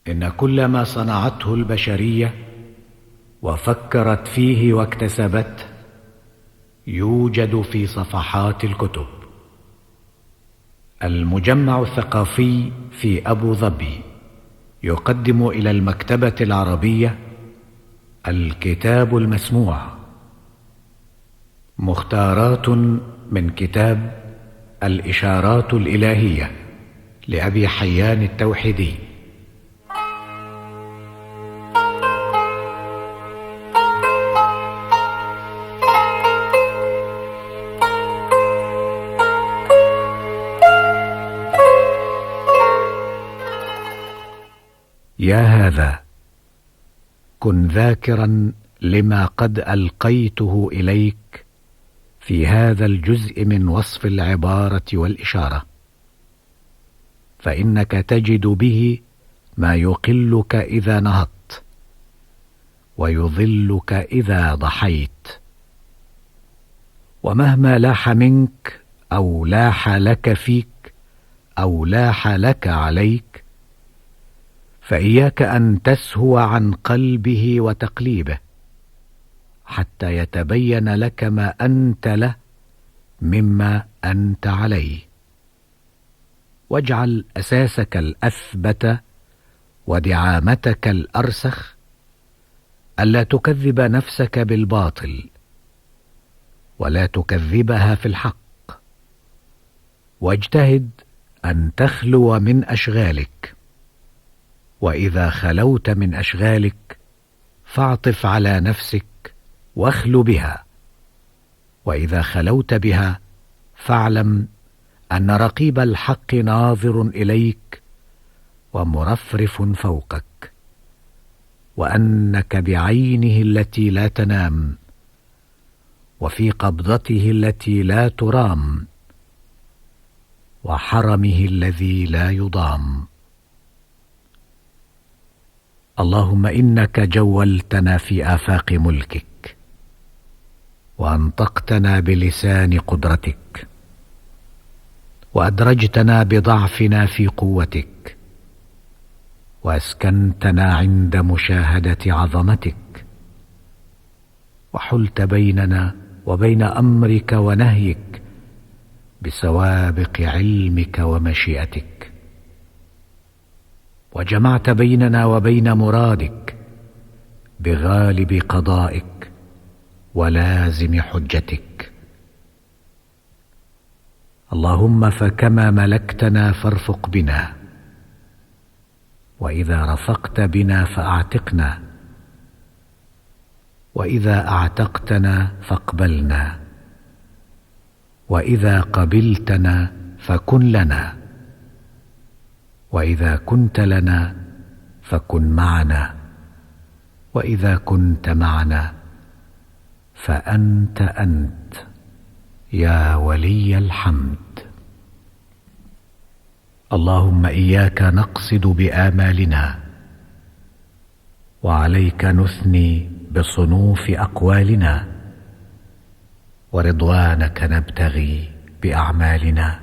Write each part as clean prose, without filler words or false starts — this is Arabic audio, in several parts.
إن كل ما صنعته البشرية وفكرت فيه واكتسبته يوجد في صفحات الكتب. المجمع الثقافي في أبو ظبي يقدم إلى المكتبة العربية الكتاب المسموع، مختارات من كتاب الإشارات الإلهية لأبي حيان التوحيدي. يا هذا، كن ذاكرا لما قد ألقيته إليك في هذا الجزء من وصف العبارة والإشارة، فإنك تجد به ما يقلك إذا نهضت ويظلك إذا ضحيت. ومهما لاح منك أو لاح لك فيك أو لاح لك عليك، فإياك أن تسهو عن قلبه وتقليبه حتى يتبين لك ما أنت له مما أنت عليه. واجعل أساسك الأثبت ودعامتك الأرسخ ألا تكذب نفسك بالباطل ولا تكذبها في الحق. واجتهد أن تخلو من أشغالك، وإذا خلوت من أشغالك فاعطف على نفسك واخل بها، وإذا خلوت بها فاعلم أن رقيب الحق ناظر إليك ومرفرف فوقك، وأنك بعينه التي لا تنام وفي قبضته التي لا ترام وحرمه الذي لا يضام. اللهم إنك جولتنا في آفاق ملكك، وأنطقتنا بلسان قدرتك، وأدرجتنا بضعفنا في قوتك، وأسكنتنا عند مشاهدة عظمتك، وحلت بيننا وبين أمرك ونهيك بسوابق علمك ومشيئتك، وجمعت بيننا وبين مرادك بغالب قضائك ولازم حجتك. اللهم فكما ملكتنا فارفق بنا، وإذا رفقت بنا فأعتقنا، وإذا أعتقتنا فاقبلنا، وإذا قبلتنا فكن لنا، وإذا كنت لنا فكن معنا، وإذا كنت معنا فأنت أنت يا ولي الحمد. اللهم إياك نقصد بآمالنا، وعليك نثني بصنوف أقوالنا، ورضوانك نبتغي بأعمالنا،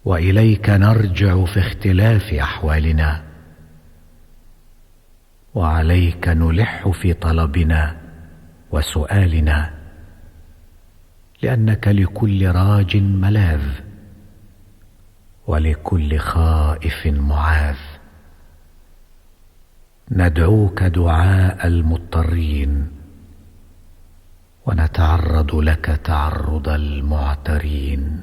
وإليك نرجع في اختلاف أحوالنا، وعليك نلح في طلبنا وسؤالنا، لأنك لكل راج ملاذ ولكل خائف معاذ. ندعوك دعاء المضطرين، ونتعرض لك تعرض المعترين.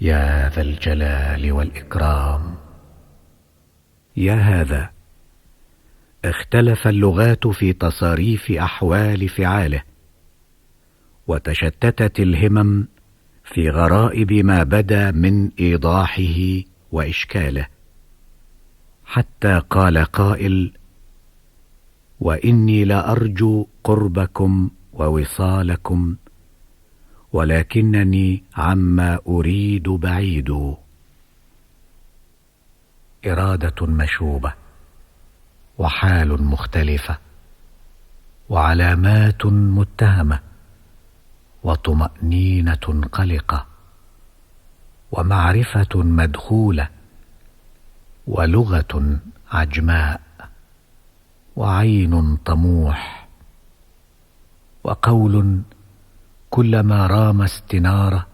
يا ذا الجلال والإكرام. يا هذا، اختلف اللغات في تصاريف أحوال فعاله، وتشتتت الهمم في غرائب ما بدا من إيضاحه وإشكاله، حتى قال قائل: وإني لأرجو قربكم ووصالكم، ولكنني عما أريد بعيد. إرادة مشوبة، وحال مختلفة، وعلامات متهمة، وطمأنينة قلقة، ومعرفة مدخولة ولغة عجماء، وعين طموح، وقول كلما رام استنارة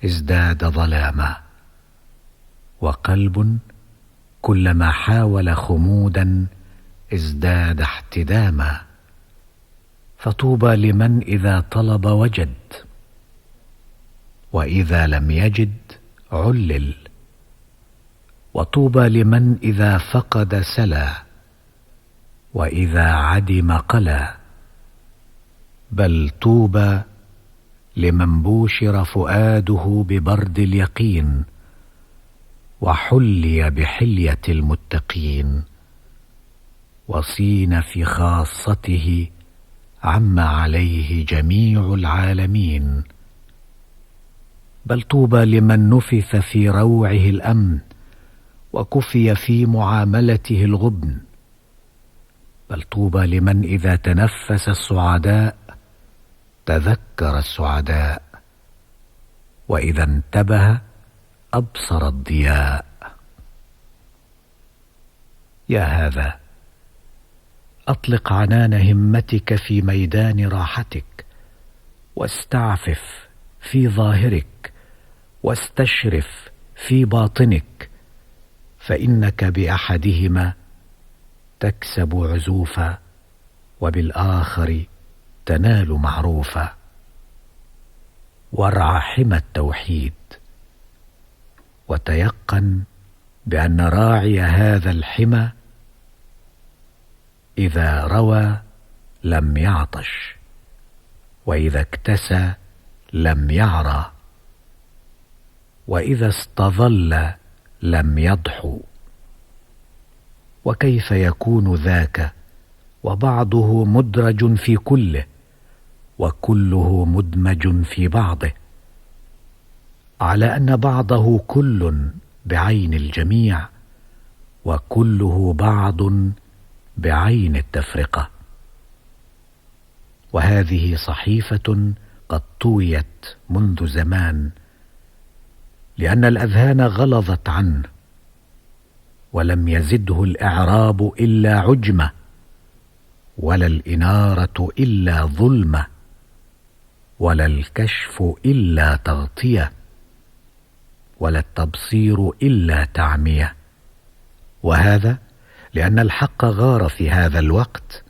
ازداد ظلاما، وقلب كلما حاول خمودا ازداد احتداما. فطوبى لمن إذا طلب وجد، وإذا لم يجد علل، وطوبى لمن إذا فقد سلا، وإذا عدم قلا. بل طوبى لمن بوشر فؤاده ببرد اليقين، وحلي بحلية المتقين، وصين في خاصته عما عليه جميع العالمين. بل طوبى لمن نفث في روعه الأمن، وكفي في معاملته الغبن. بل طوبى لمن إذا تنفس السعداء تذكر السعداء، وإذا انتبه أبصر الضياء. يا هذا، أطلق عنان همتك في ميدان راحتك، واستعفف في ظاهرك، واستشرف في باطنك، فإنك بأحدهما تكسب عزوفا، وبالآخر تنال معروفا. وارع حمى التوحيد، وتيقن بأن راعي هذا الحمى إذا روى لم يعطش، وإذا اكتسى لم يعرى، وإذا استظل لم يضحو. وكيف يكون ذاك وبعضه مدرج في كله، وكله مدمج في بعضه، على أن بعضه كل بعين الجميع، وكله بعض بعين التفرقة. وهذه صحيفة قد طويت منذ زمان، لأن الأذهان غلظت عنه، ولم يزده الإعراب إلا عجمة، ولا الإنارة إلا ظلمة، ولا الكشف إلا تغطية، ولا التبصير إلا تعمية. وهذا لأن الحق غار في هذا الوقت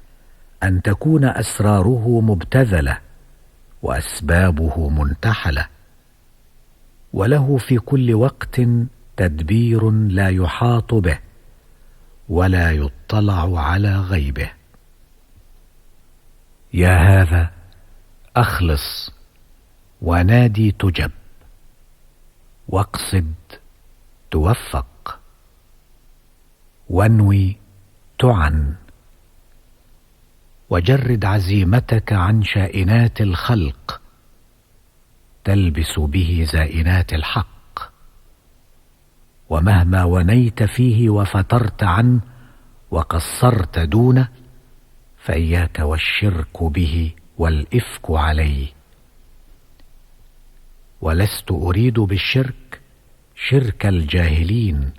أن تكون أسراره مبتذلة، وأسبابه منتحلة، وله في كل وقت تدبير لا يحاط به، ولا يطلع على غيبه. يا هذا، أخلص ونادي تجب، واقصد توفق، وانوي تعن، وجرد عزيمتك عن شائنات الخلق تلبس به زائنات الحق. ومهما ونيت فيه وفترت عنه وقصرت دونه، فإياك والشرك به والإفك عليه. ولست أريد بالشرك شرك الجاهلين،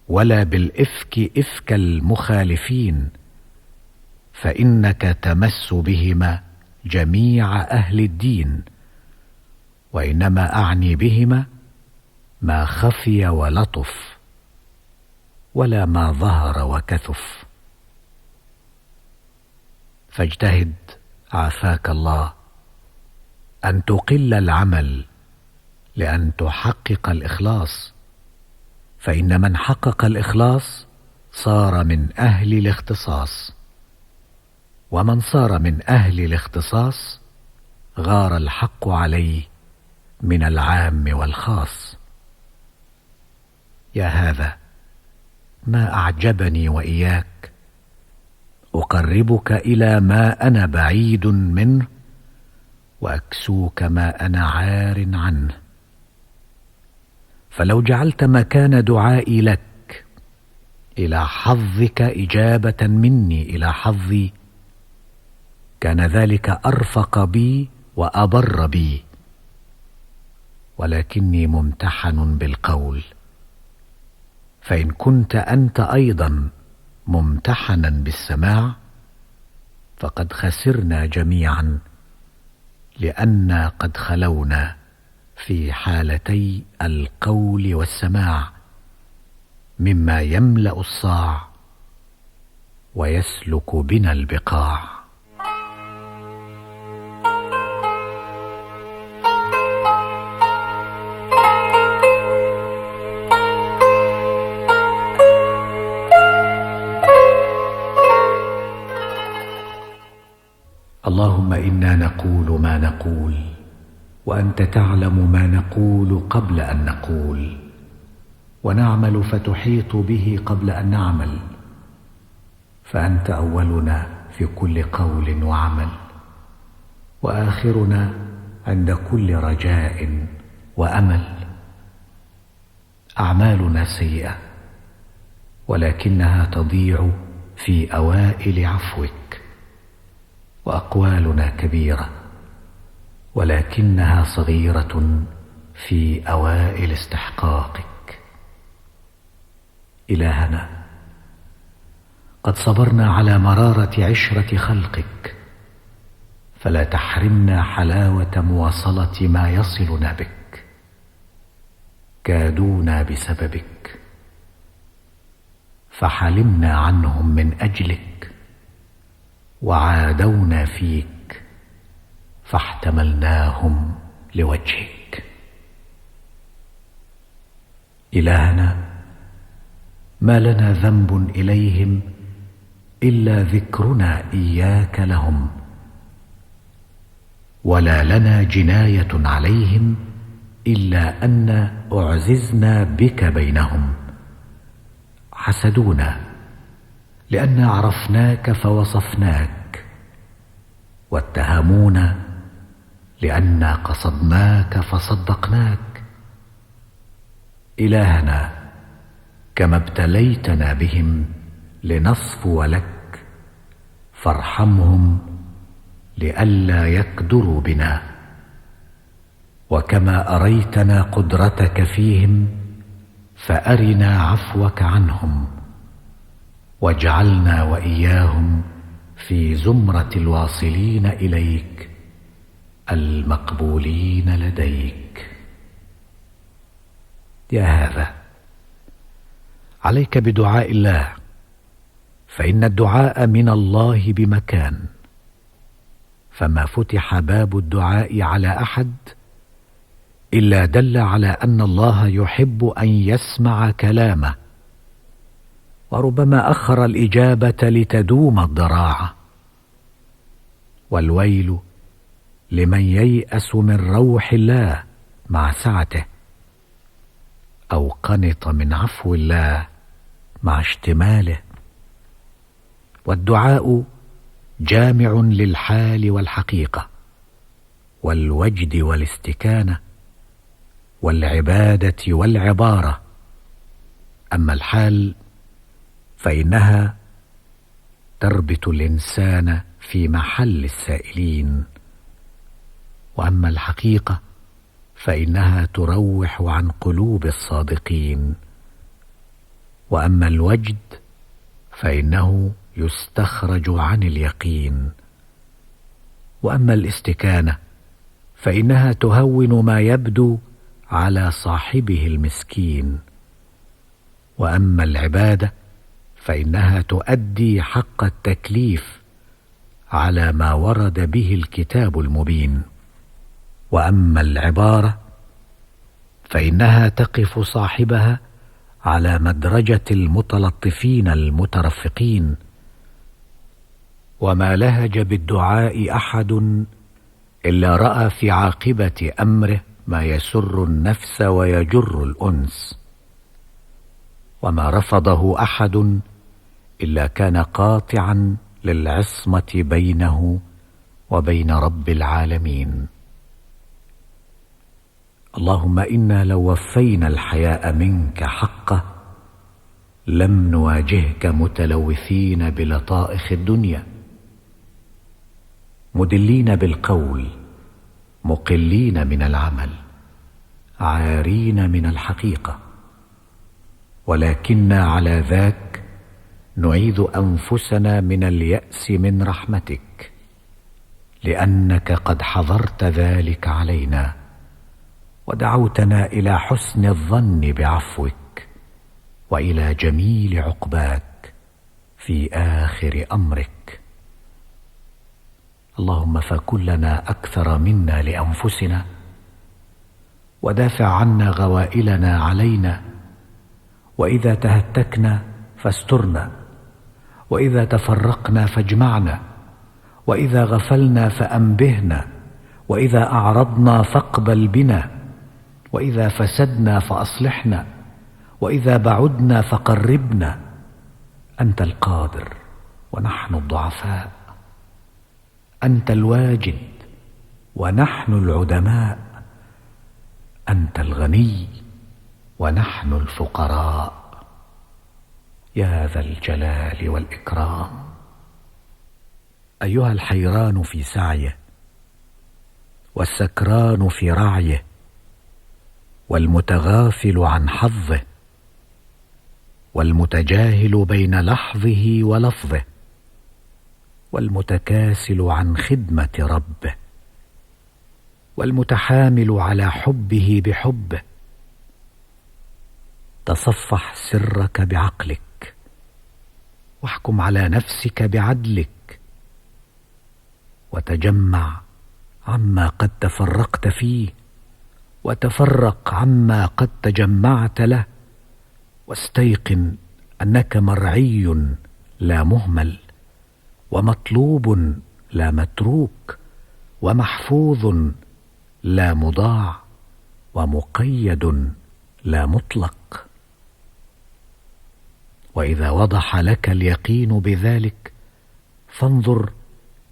ولا بالإفك إفك المخالفين، فإنك تمس بهما جميع أهل الدين، وإنما أعني بهما ما خفي ولطف، ولا ما ظهر وكثف. فاجتهد عافاك الله أن تقل العمل لأن تحقق الإخلاص، فإن من حقق الإخلاص صار من أهل الاختصاص، ومن صار من أهل الاختصاص غار الحق عليه من العام والخاص. يا هذا، ما أعجبني وإياك أقربك إلى ما أنا بعيد منه، وأكسوك ما أنا عار عنه. فلو جعلت مكان دعائي لك إلى حظك إجابة مني إلى حظي، كان ذلك أرفق بي وأبر بي. ولكني ممتحن بالقول، فإن كنت أنت أيضا ممتحنا بالسماع فقد خسرنا جميعا، لأننا قد خلونا في حالتي القول والسماع مما يملأ الصاع ويسلك بنا البقاع. اللهم إنا نقول ما نقول وأنت تعلم ما نقول قبل أن نقول، ونعمل فتحيط به قبل أن نعمل، فأنت أولنا في كل قول وعمل، وآخرنا عند كل رجاء وأمل. أعمالنا سيئة ولكنها تضيع في أوائل عفوك، وأقوالنا كبيرة ولكنها صغيرة في أوائل استحقاقك. إلهنا، قد صبرنا على مرارة عشرة خلقك، فلا تحرمنا حلاوة مواصلة ما يصلنا بك. كادونا بسببك فحلمنا عنهم من أجلك، وعادونا فيك فاحتملناهم لوجهك. إلهنا، ما لنا ذنب إليهم إلا ذكرنا إياك لهم، ولا لنا جناية عليهم إلا أن أعززنا بك بينهم. حسدونا لأن عرفناك فوصفناك، واتهمونا لأننا قصدناك فصدقناك. إلهنا، كما ابتليتنا بهم لنصفو لك، فارحمهم لئلا يكدروا بنا، وكما أريتنا قدرتك فيهم فأرنا عفوك عنهم، واجعلنا وإياهم في زمرة الواصلين إليك المقبولين لديك. يا هذا، عليك بدعاء الله، فإن الدعاء من الله بمكان، فما فتح باب الدعاء على أحد إلا دل على أن الله يحب أن يسمع كلامه، وربما أخر الإجابة لتدوم الضراعة. والويل لمن ييأس من روح الله مع سعته، أو قنط من عفو الله مع اشتماله. والدعاء جامع للحال والحقيقة، والوجد والاستكانة، والعبادة والعبارة. أما الحال فإنها تربط الإنسان في محل السائلين، وأما الحقيقة فإنها تروح عن قلوب الصادقين، وأما الوجد فإنه يستخرج عن اليقين، وأما الاستكانة فإنها تهون ما يبدو على صاحبه المسكين، وأما العبادة فإنها تؤدي حق التكليف على ما ورد به الكتاب المبين، وأما العبارة فإنها تقف صاحبها على مدرجة المتلطفين المترفقين. وما لهج بالدعاء أحد إلا رأى في عاقبة أمره ما يسر النفس ويجر الأنس، وما رفضه أحد إلا كان قاطعا للعصمة بينه وبين رب العالمين. اللهم إنا لو وفينا الحياء منك حقه لم نواجهك متلوثين بلطائخ الدنيا، مدلين بالقول، مقلين من العمل، عارين من الحقيقة. ولكنا على ذاك نعيذ أنفسنا من اليأس من رحمتك، لأنك قد حضرت ذلك علينا ودعوتنا إلى حسن الظن بعفوك وإلى جميل عقباك في آخر أمرك. اللهم فكن لنا أكثر منا لأنفسنا، ودافع عنا غوائلنا علينا، وإذا تهتكنا فاسترنا، وإذا تفرقنا فاجمعنا، وإذا غفلنا فأنبهنا، وإذا أعرضنا فاقبل بنا، وإذا فسدنا فأصلحنا، وإذا بعدنا فقربنا. أنت القادر ونحن الضعفاء، أنت الواجد ونحن العدماء، أنت الغني ونحن الفقراء، يا ذا الجلال والإكرام. أيها الحيران في سعيه، والسكران في رعيه، والمتغافل عن حظه، والمتجاهل بين لحظه ولفظه، والمتكاسل عن خدمة ربه، والمتحامل على حبه بحبه. تصفح سرك بعقلك، واحكم على نفسك بعدلك، وتجمع عما قد تفرقت فيه، وتفرق عما قد تجمعت له، واستيقن أنك مرعي لا مهمل، ومطلوب لا متروك، ومحفوظ لا مضاع، ومقيد لا مطلق. وإذا وضح لك اليقين بذلك فانظر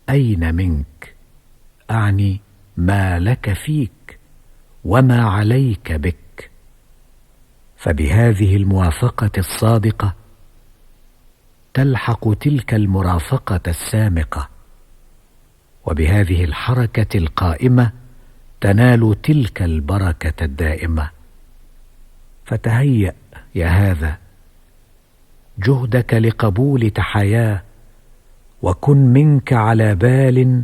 أين منك، أعني ما لك فيك وما عليك بك. فبهذه الموافقة الصادقة تلحق تلك المرافقة السامقة، وبهذه الحركة القائمة تنال تلك البركة الدائمة. فتهيأ يا هذا جهدك لقبول تحاياه، وكن منك على بال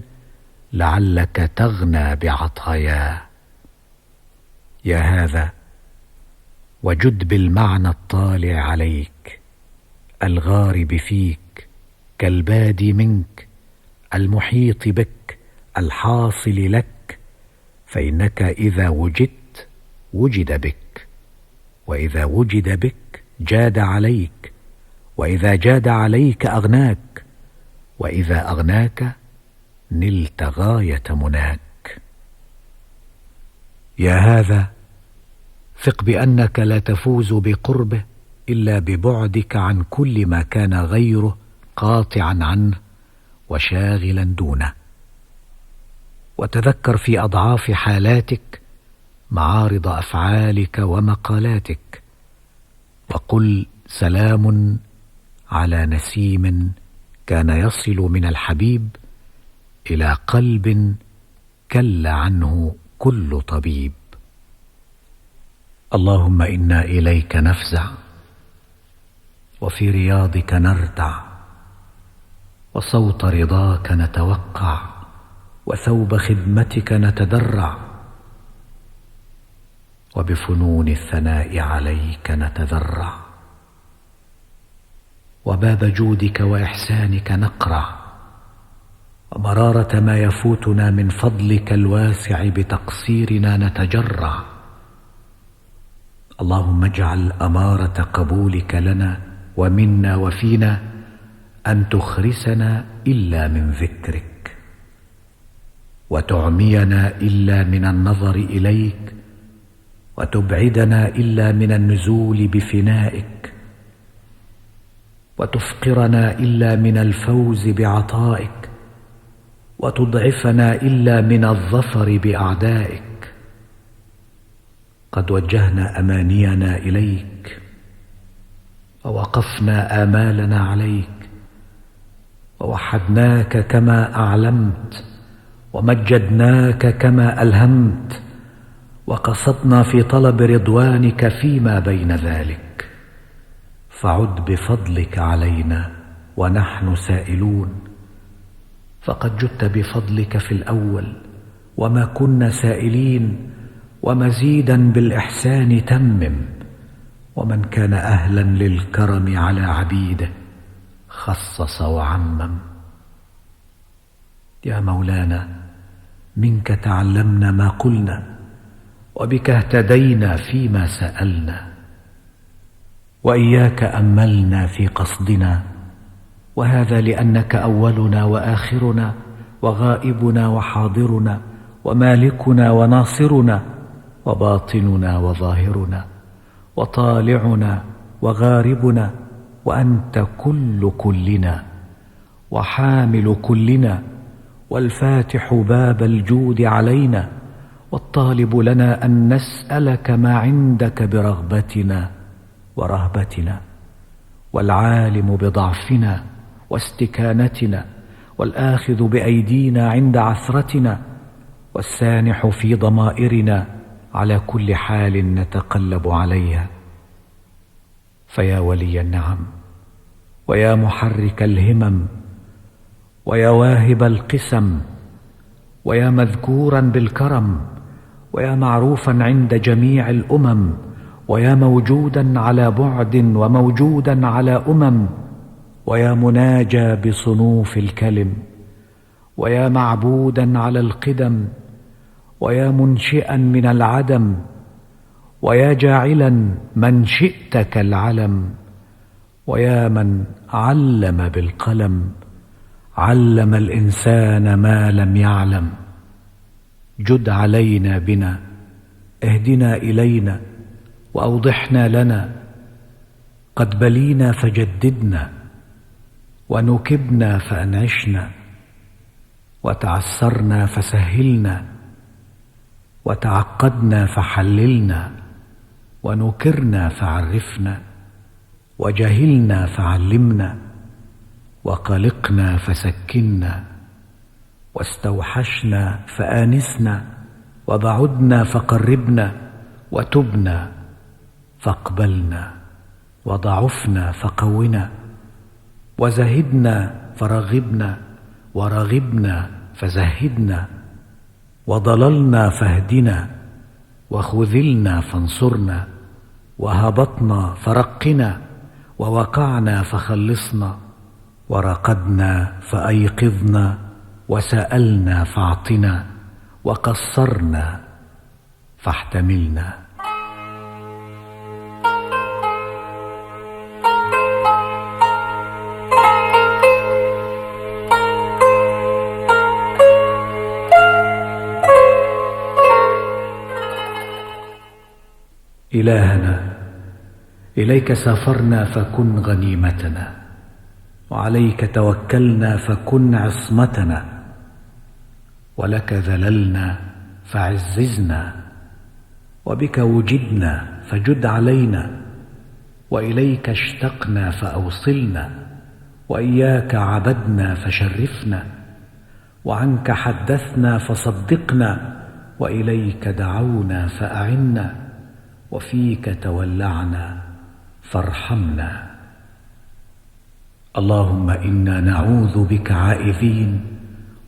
لعلك تغنى بعطاياه. يا هذا وجد بالمعنى الطالع عليك، الغارب فيك، كالبادي منك، المحيط بك، الحاصل لك. فإنك إذا وجدت وجد بك، وإذا وجد بك جاد عليك، وإذا جاد عليك أغناك، وإذا أغناك نلت غاية مناك. يا هذا ثق بأنك لا تفوز بقربه إلا ببعدك عن كل ما كان غيره قاطعا عنه وشاغلا دونه. وتذكر في أضعاف حالاتك معارض أفعالك ومقالاتك، وقل سلام على نسيم كان يصل من الحبيب إلى قلب كل عنه كل طبيب. اللهم إنا إليك نفزع، وفي رياضك نرتع، وصوت رضاك نتوقع، وثوب خدمتك نتدرع، وبفنون الثناء عليك نتذرع، وباب جودك وإحسانك نقرع، ومرارة ما يفوتنا من فضلك الواسع بتقصيرنا نتجرع. اللهم اجعل أمارة قبولك لنا ومنا وفينا أن تخرسنا إلا من ذكرك، وتعمينا إلا من النظر إليك، وتبعدنا إلا من النزول بفنائك، وتفقرنا إلا من الفوز بعطائك، وتضعفنا إلا من الظفر بأعدائك. قد وجهنا أمانينا إليك، ووقفنا آمالنا عليك، ووحدناك كما أعلمت، ومجدناك كما ألهمت، وقصدنا في طلب رضوانك فيما بين ذلك. فعد بفضلك علينا ونحن سائلون، فقد جدت بفضلك في الأول وما كنا سائلين، ومزيدا بالإحسان تمم، ومن كان أهلا للكرم على عبيده خصص وعمم. يا مولانا، منك تعلمنا ما قلنا، وبك اهتدينا فيما سألنا، وإياك أملنا في قصدنا، وهذا لأنك أولنا وآخرنا وغائبنا وحاضرنا ومالكنا وناصرنا وباطننا وظاهرنا وطالعنا وغاربنا، وأنت كل كلنا وحامل كلنا، والفاتح باب الجود علينا، والطالب لنا أن نسألك ما عندك برغبتنا ورهبتنا، والعالم بضعفنا واستكانتنا، والآخذ بأيدينا عند عثرتنا، والسانح في ضمائرنا على كل حال نتقلب عليها. فيا ولي النعم، ويا محرك الهمم، ويا واهب القسم، ويا مذكورا بالكرم، ويا معروفا عند جميع الأمم، ويا موجودا على بعد وموجودا على أمم، ويا مناجى بصنوف الكلم، ويا معبودا على القدم، ويا منشئا من العدم، ويا جاعلا من شئت كالعلم، ويا من علم بالقلم، علم الإنسان ما لم يعلم. جد علينا بنا، اهدنا إلينا وأوضحنا لنا، قد بلينا فجددنا، ونكبنا فأنعشنا، وتعسرنا فسهلنا، وتعقدنا فحللنا، ونكرنا فعرفنا، وجهلنا فعلمنا، وقلقنا فسكنا، واستوحشنا فآنسنا، وبعدنا فقربنا، وتبنا فاقبلنا، وضعفنا فقونا، وزهدنا فرغبنا، ورغبنا فزهدنا، وضللنا فاهدنا، وخذلنا فانصرنا، وهبطنا فرقنا، ووقعنا فخلصنا، ورقدنا فأيقظنا، وسألنا فاعطنا، وقصرنا فاحتملنا. إلهنا، إليك سافرنا فكن غنيمتنا، وعليك توكلنا فكن عصمتنا، ولك ذللنا فعززنا، وبك وجدنا فجد علينا، وإليك اشتقنا فأوصلنا، وإياك عبدنا فشرفنا، وعنك حدثنا فصدقنا، وإليك دعونا فأعنا، وفيك تولعنا فارحمنا. اللهم إنا نعوذ بك عائذين،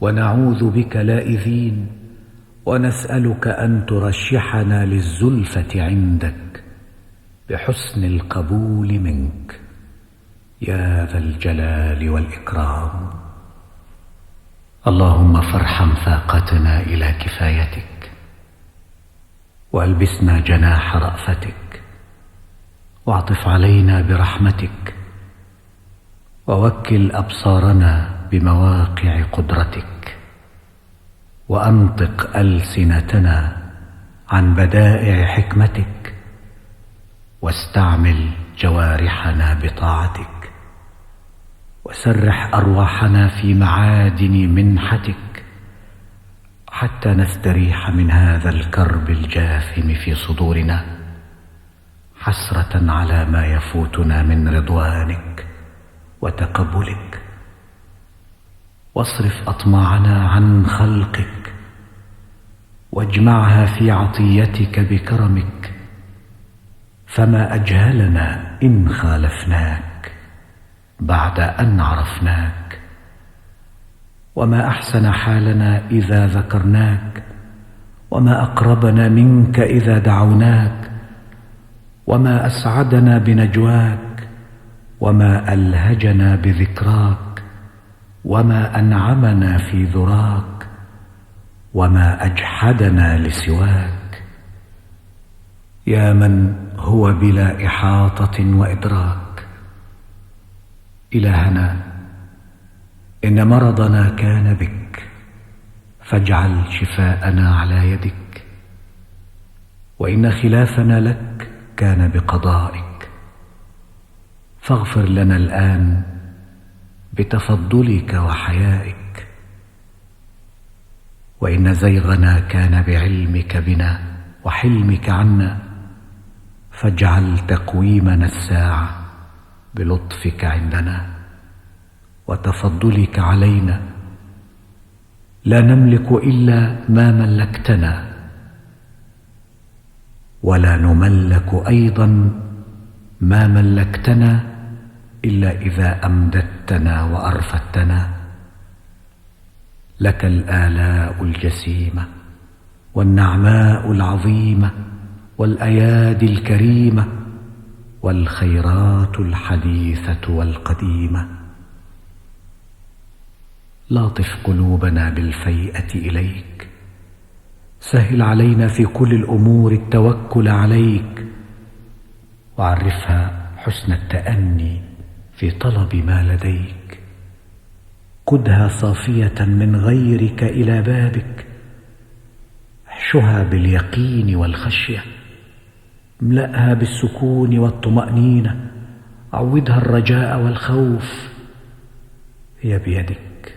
ونعوذ بك لائذين، ونسألك أن ترشحنا للزلفة عندك بحسن القبول منك يا ذا الجلال والإكرام. اللهم فارحم فاقتنا إلى كفايتك، وألبسنا جناح رأفتك، واعطف علينا برحمتك، ووكل أبصارنا بمواقع قدرتك، وأنطق ألسنتنا عن بدائع حكمتك، واستعمل جوارحنا بطاعتك، وسرح أرواحنا في معادن منحتك، حتى نستريح من هذا الكرب الجاثم في صدورنا، حسرة على ما يفوتنا من رضوانك وتقبلك. واصرف أطماعنا عن خلقك، واجمعها في عطيتك بكرمك، فما أجهلنا إن خالفناك بعد أن عرفناك، وما أحسن حالنا إذا ذكرناك، وما أقربنا منك إذا دعوناك، وما أسعدنا بنجواك، وما ألهجنا بذكراك، وما أنعمنا في ذراك، وما أجحدنا لسواك. يا من هو بلا إحاطة وإدراك. إلهنا، إن مرضنا كان بك، فاجعل شفاءنا على يدك، وإن خلافنا لك كان بقضائك، فاغفر لنا الآن بتفضلك وحيائك، وإن زيغنا كان بعلمك بنا وحلمك عنا، فاجعل تقويمنا الساعة بلطفك عندنا وتفضلك علينا. لا نملك إلا ما ملكتنا، ولا نملك أيضا ما ملكتنا إلا إذا أمددتنا وأرفدتنا. لك الآلاء الجسيمة والنعماء العظيمة والأيادي الكريمة والخيرات الحديثة والقديمة. لاطف قلوبنا بالفيئة إليك، سهل علينا في كل الأمور التوكل عليك، وعرفها حسن التأني في طلب ما لديك. قدها صافية من غيرك إلى بابك، احشها باليقين والخشية، املأها بالسكون والطمأنينة، عودها الرجاء والخوف. هي بيدك،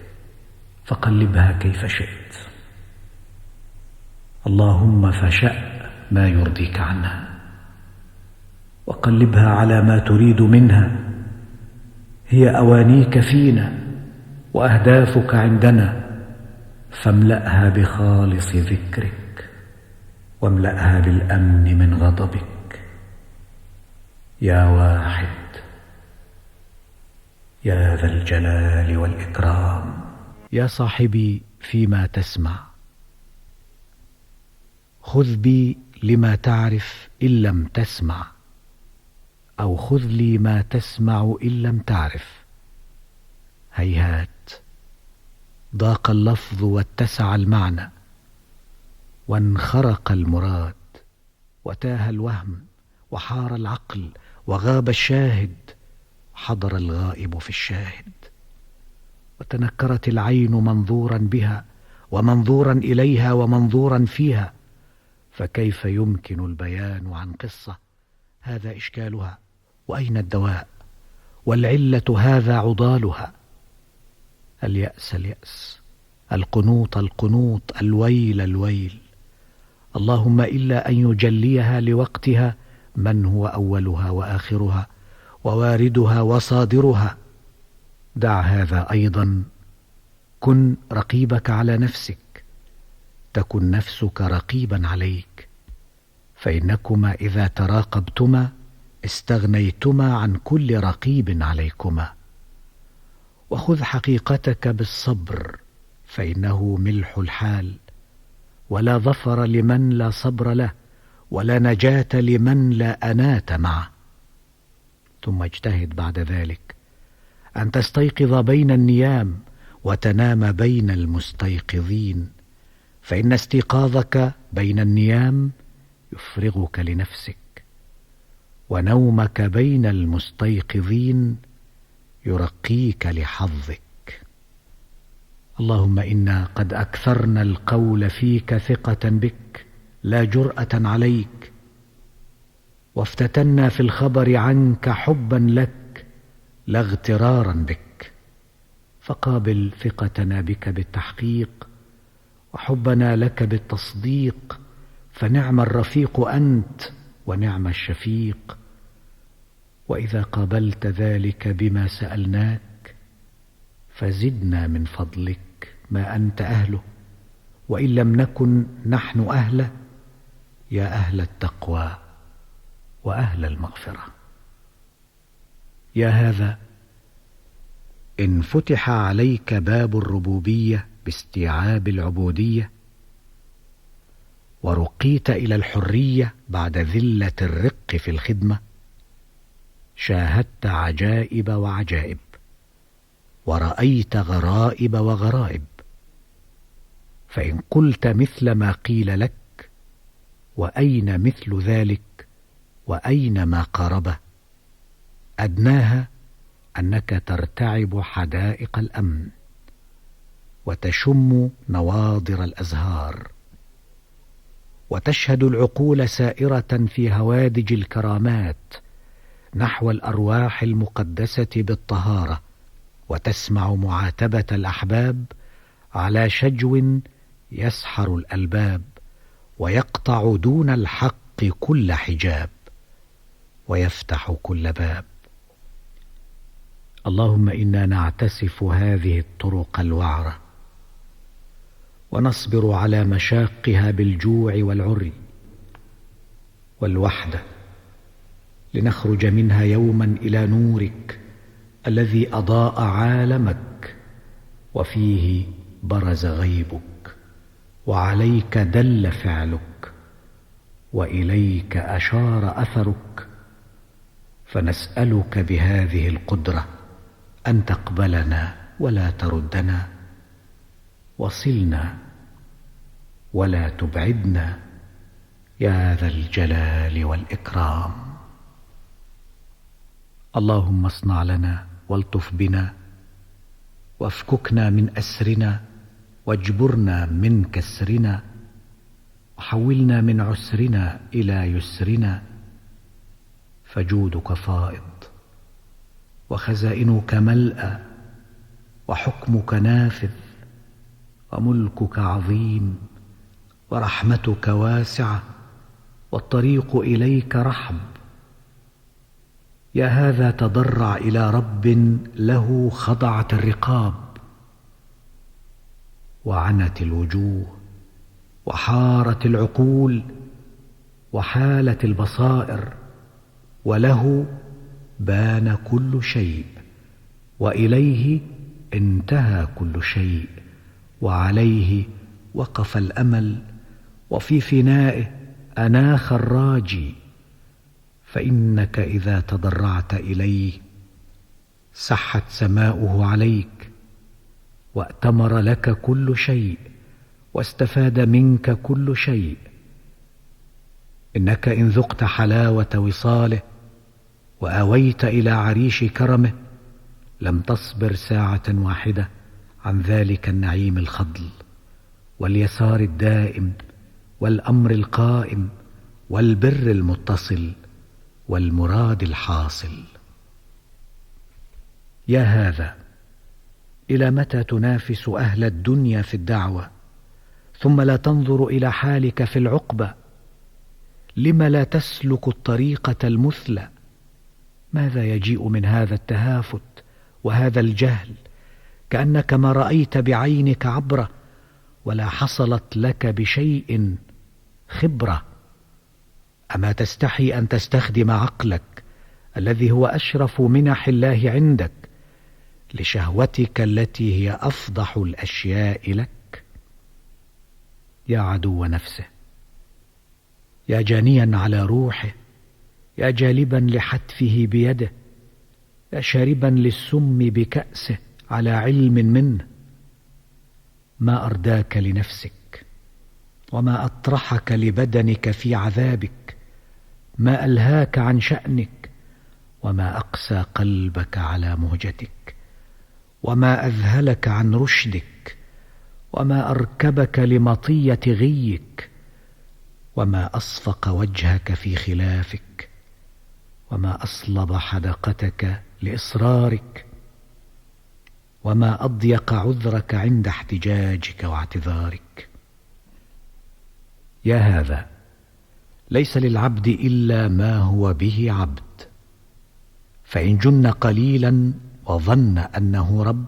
فقلبها كيف شئت. اللهم فشأ ما يرضيك عنها، وقلبها على ما تريد منها. هي أوانيك فينا وأهدافك عندنا، فاملأها بخالص ذكرك، واملأها بالأمن من غضبك. يا واحد، يا ذا الجلال والإكرام. يا صاحبي فيما تسمع، خذ بي لما تعرف إن لم تسمع، أو خذ لي ما تسمع إن لم تعرف. هيهات، ضاق اللفظ واتسع المعنى، وانخرق المراد، وتاه الوهم، وحار العقل، وغاب الشاهد، حضر الغائب في الشاهد، وتنكرت العين منظورا بها، ومنظورا إليها، ومنظورا فيها. فكيف يمكن البيان عن قصة هذا إشكالها، وأين الدواء؟ والعلة هذا عضالها. اليأس اليأس، القنوط القنوط، الويل الويل. اللهم إلا أن يجليها لوقتها من هو أولها وآخرها وواردها وصادرها. دع هذا أيضا. كن رقيبك على نفسك، تكن نفسك رقيبا عليك، فإنكما إذا تراقبتما استغنيتما عن كل رقيب عليكما. وخذ حقيقتك بالصبر، فإنه ملح الحال، ولا ظفر لمن لا صبر له، ولا نجاة لمن لا أناة معه. ثم اجتهد بعد ذلك أن تستيقظ بين النيام، وتنام بين المستيقظين، فإن استيقاظك بين النيام يفرغك لنفسك، ونومك بين المستيقظين يرقيك لحظك. اللهم إنا قد أكثرنا القول فيك ثقة بك لا جرأة عليك، وافتتنا في الخبر عنك حبا لك لا اغترارا بك. فقابل ثقتنا بك بالتحقيق، وحبنا لك بالتصديق، فنعم الرفيق أنت ونعم الشفيق. وإذا قابلت ذلك بما سألناك فزدنا من فضلك ما أنت أهله، وإن لم نكن نحن أهله، يا أهل التقوى وأهل المغفرة. يا هذا، إن فتح عليك باب الربوبية باستيعاب العبودية، ورقيت إلى الحرية بعد ذلة الرق في الخدمة، شاهدت عجائب وعجائب، ورأيت غرائب وغرائب. فإن قلت مثل ما قيل لك: وأين مثل ذلك وأين ما قاربه؟ أدناها أنك ترتعب حدائق الأمن، وتشم نواضر الأزهار، وتشهد العقول سائرة في هوادج الكرامات نحو الأرواح المقدسة بالطهارة، وتسمع معاتبة الأحباب على شجو يسحر الألباب، ويقطع دون الحق كل حجاب، ويفتح كل باب. اللهم إنا نعتسف هذه الطرق الوعرة، ونصبر على مشاقها بالجوع والعري والوحدة، لنخرج منها يوما إلى نورك الذي أضاء عالمك، وفيه برز غيبك، وعليك دل فعلك، وإليك أشار أثرك. فنسألك بهذه القدرة أن تقبلنا ولا تردنا، وصلنا ولا تبعدنا، يا ذا الجلال والإكرام. اللهم اصنع لنا والطف بنا، وافككنا من أسرنا، واجبرنا من كسرنا، وحولنا من عسرنا إلى يسرنا. فجودك فائض، وخزائنك ملأى، وحكمك نافذ، وملكك عظيم، ورحمتك واسعة، والطريق إليك رحب. يا هذا، تضرع إلى رب له خضعت الرقاب، وعنت الوجوه، وحارت العقول، وحالت البصائر، وله بان كل شيء، وإليه انتهى كل شيء، وعليه وقف الأمل، وفي فنائه أناخ الراجي. فإنك إذا تضرعت إليه سحت سماؤه عليك، وأتمر لك كل شيء، واستفاد منك كل شيء. إنك إن ذقت حلاوة وصاله، وآويت إلى عريش كرمه، لم تصبر ساعة واحدة عن ذلك النعيم الخضل، واليسار الدائم، والأمر القائم، والبر المتصل، والمراد الحاصل. يا هذا، إلى متى تنافس أهل الدنيا في الدعوة، ثم لا تنظر إلى حالك في العقبة؟ لم لا تسلك الطريقة المثلى؟ ماذا يجيء من هذا التهافت وهذا الجهل، كأنك ما رأيت بعينك عبرة، ولا حصلت لك بشيء خبرة؟ أما تستحي أن تستخدم عقلك الذي هو أشرف منح الله عندك لشهوتك التي هي أفضح الأشياء لك؟ يا عدو نفسه، يا جانيا على روحه، يا جالبا لحتفه بيده، يا شاربا للسم بكأسه على علم منه، ما أرداك لنفسك، وما أطرحك لبدنك في عذابك، ما ألهاك عن شأنك، وما أقسى قلبك على مهجتك، وما أذهلك عن رشدك، وما أركبك لمطية غيك، وما أصفق وجهك في خلافك، وما أصلب حدقتك لإصرارك، وما أضيق عذرك عند احتجاجك واعتذارك. يا هذا، ليس للعبد إلا ما هو به عبد، فإن جن قليلا وظن أنه رب،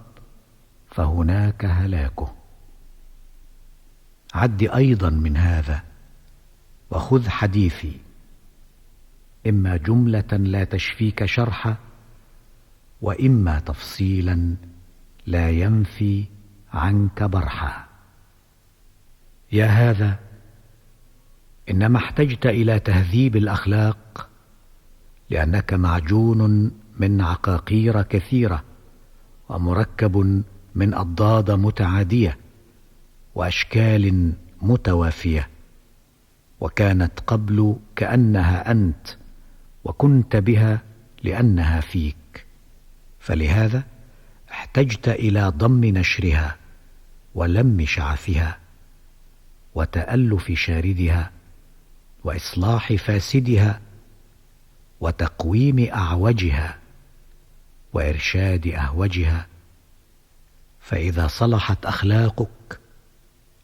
فهناك هلاكه. عد أيضا من هذا، وخذ حديثي. إما جملة لا تشفيك شرحا، وإما تفصيلا لا ينفي عنك برحا. يا هذا، إنما احتجت إلى تهذيب الأخلاق لأنك معجون من عقاقير كثيرة، ومركب من أضداد متعادية وأشكال متوافية، وكانت قبل كأنها أنت، وكنت بها لأنها فيك، فلهذا احتجت إلى ضم نشرها ولم شعثها وتألف شاردها وإصلاح فاسدها وتقويم أعوجها وإرشاد أهوجها. فإذا صلحت أخلاقك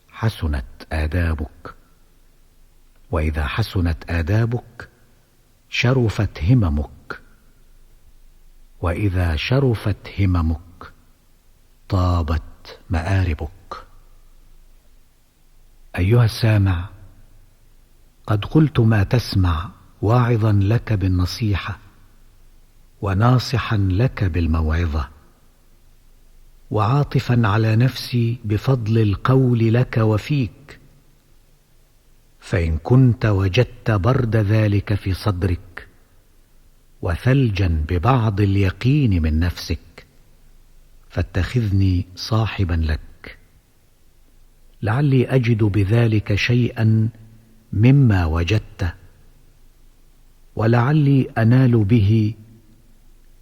حسنت آدابك، وإذا حسنت آدابك شرفت هممك، وإذا شرفت هممك طابت مآربك. أيها السامع، قد قلت ما تسمع واعظا لك بالنصيحة وناصحا لك بالموعظة، وعاطفا على نفسي بفضل القول لك وفيك. فإن كنت وجدت برد ذلك في صدرك وثلجا ببعض اليقين من نفسك، فاتخذني صاحبا لك، لعلي أجد بذلك شيئا مما وجدت، ولعلي أنال به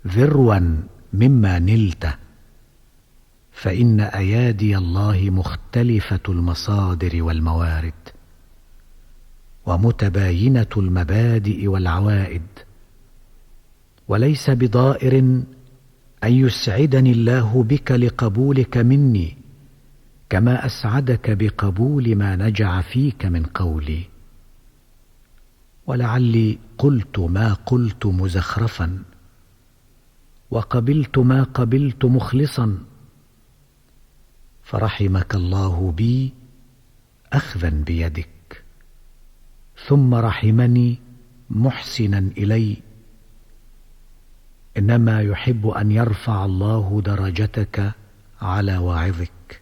ذروا مما نلته. فإن أيادي الله مختلفة المصادر والموارد، ومتباينة المبادئ والعوائد، وليس بضائر أن يسعدني الله بك لقبولك مني كما أسعدك بقبول ما نجع فيك من قولي. ولعلي قلت ما قلت مزخرفا، وقبلت ما قبلت مخلصا، فرحمك الله بي أخذا بيدك، ثم رحمني محسنا إلي. إنما يحب أن يرفع الله درجتك على واعظك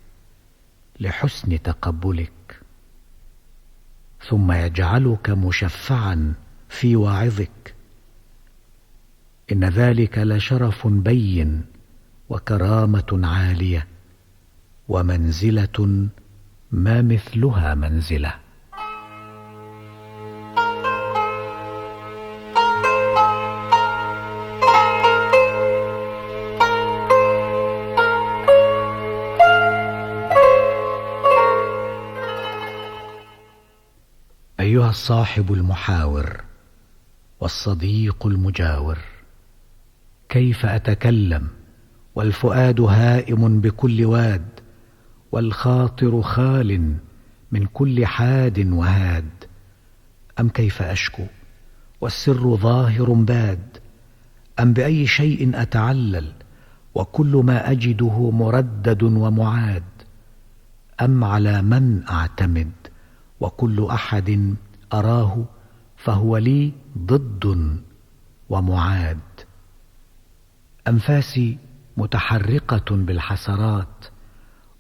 لحسن تقبلك، ثم يجعلك مشفعا في واعظك. إن ذلك لشرف بين وكرامة عالية ومنزلة ما مثلها منزلة. أيها الصاحب المحاور والصديق المجاور، كيف أتكلم والفؤاد هائم بكل واد، والخاطر خال من كل حاد وهاد؟ أم كيف أشكو والسر ظاهر باد؟ أم بأي شيء أتعلل وكل ما أجده مردد ومعاد؟ أم على من أعتمد وكل أحد أراه فهو لي ضد ومعاد؟ أنفاسي متحرقة بالحسرات،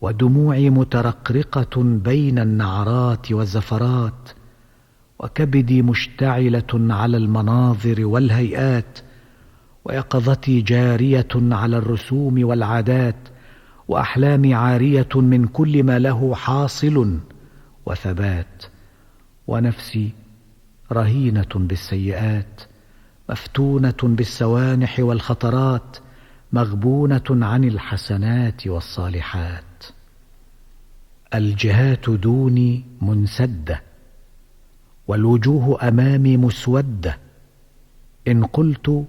ودموعي مترقرقة بين النعرات والزفرات، وكبدي مشتعلة على المناظر والهيئات، ويقظتي جارية على الرسوم والعادات، وأحلامي عارية من كل ما له حاصل وثبات، ونفسي رهينة بالسيئات، مفتونة بالسوانح والخطرات، مغبونة عن الحسنات والصالحات. الجهات دوني منسدة، والوجوه أمامي مسودة. إن قلت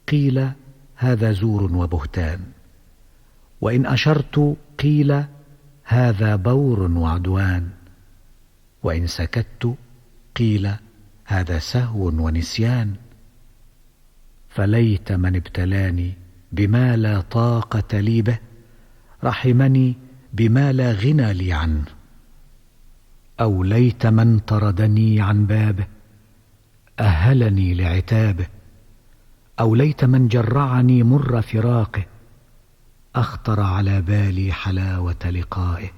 قيل هذا زور وبهتان، وإن أشرت قيل هذا بور وعدوان، وإن سكت قيل هذا سهو ونسيان. فليت من ابتلاني بما لا طاقة لي به، رحمني بما لا غنى لي عنه. أو ليت من طردني عن بابه، أهلني لعتابه، أو ليت من جرعني مر فراقه، أخطر على بالي حلاوة لقائه.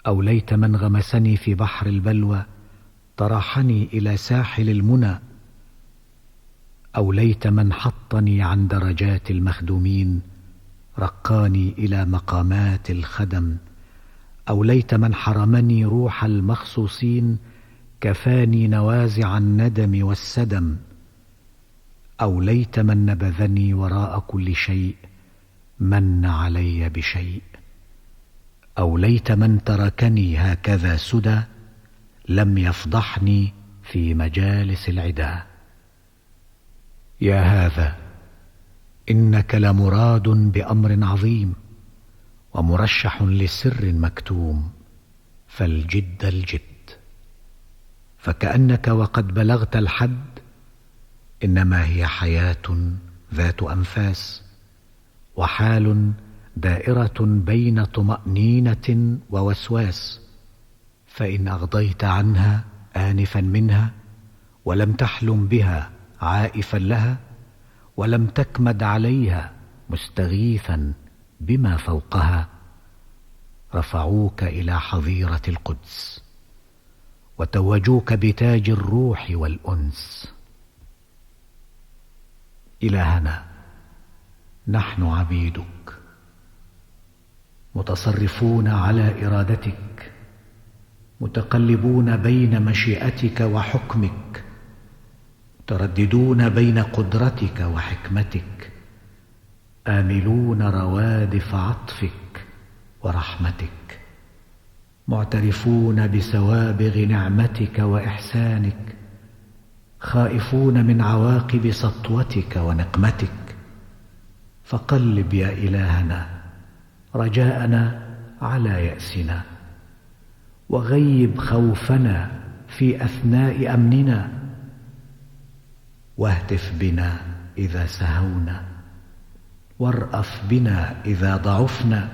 أو ليت من غمسني في بحر البلوى طرحني إلى ساحل المنى. أو ليت من حطني عن درجات المخدومين رقاني إلى مقامات الخدم. أو ليت من حرمني روح المخصوصين كفاني نوازع الندم والسدم. أو ليت من نبذني وراء كل شيء من علي بشيء. أو ليت من تركني هكذا سدى لم يفضحني في مجالس العدا. يا هذا، إنك لمراد بأمر عظيم، ومرشح لسر مكتوم، فالجد الجد. فكأنك وقد بلغت الحد، إنما هي حياة ذات أنفاس، وحال دائرة بين طمأنينة ووسواس. فإن أغضيت عنها آنفا منها، ولم تحلم بها عائفا لها، ولم تكمد عليها مستغيثا بما فوقها، رفعوك إلى حظيرة القدس، وتوجوك بتاج الروح والأنس. إلهنا، نحن عبيدك متصرفون على إرادتك، متقلبون بين مشيئتك وحكمك، مترددون بين قدرتك وحكمتك، آملون روادف عطفك ورحمتك، معترفون بسوابغ نعمتك وإحسانك، خائفون من عواقب سطوتك ونقمتك. فقلب يا إلهنا رجاءنا على يأسنا، وغيب خوفنا في أثناء أمننا، واهتف بنا إذا سهونا، وارأف بنا إذا ضعفنا،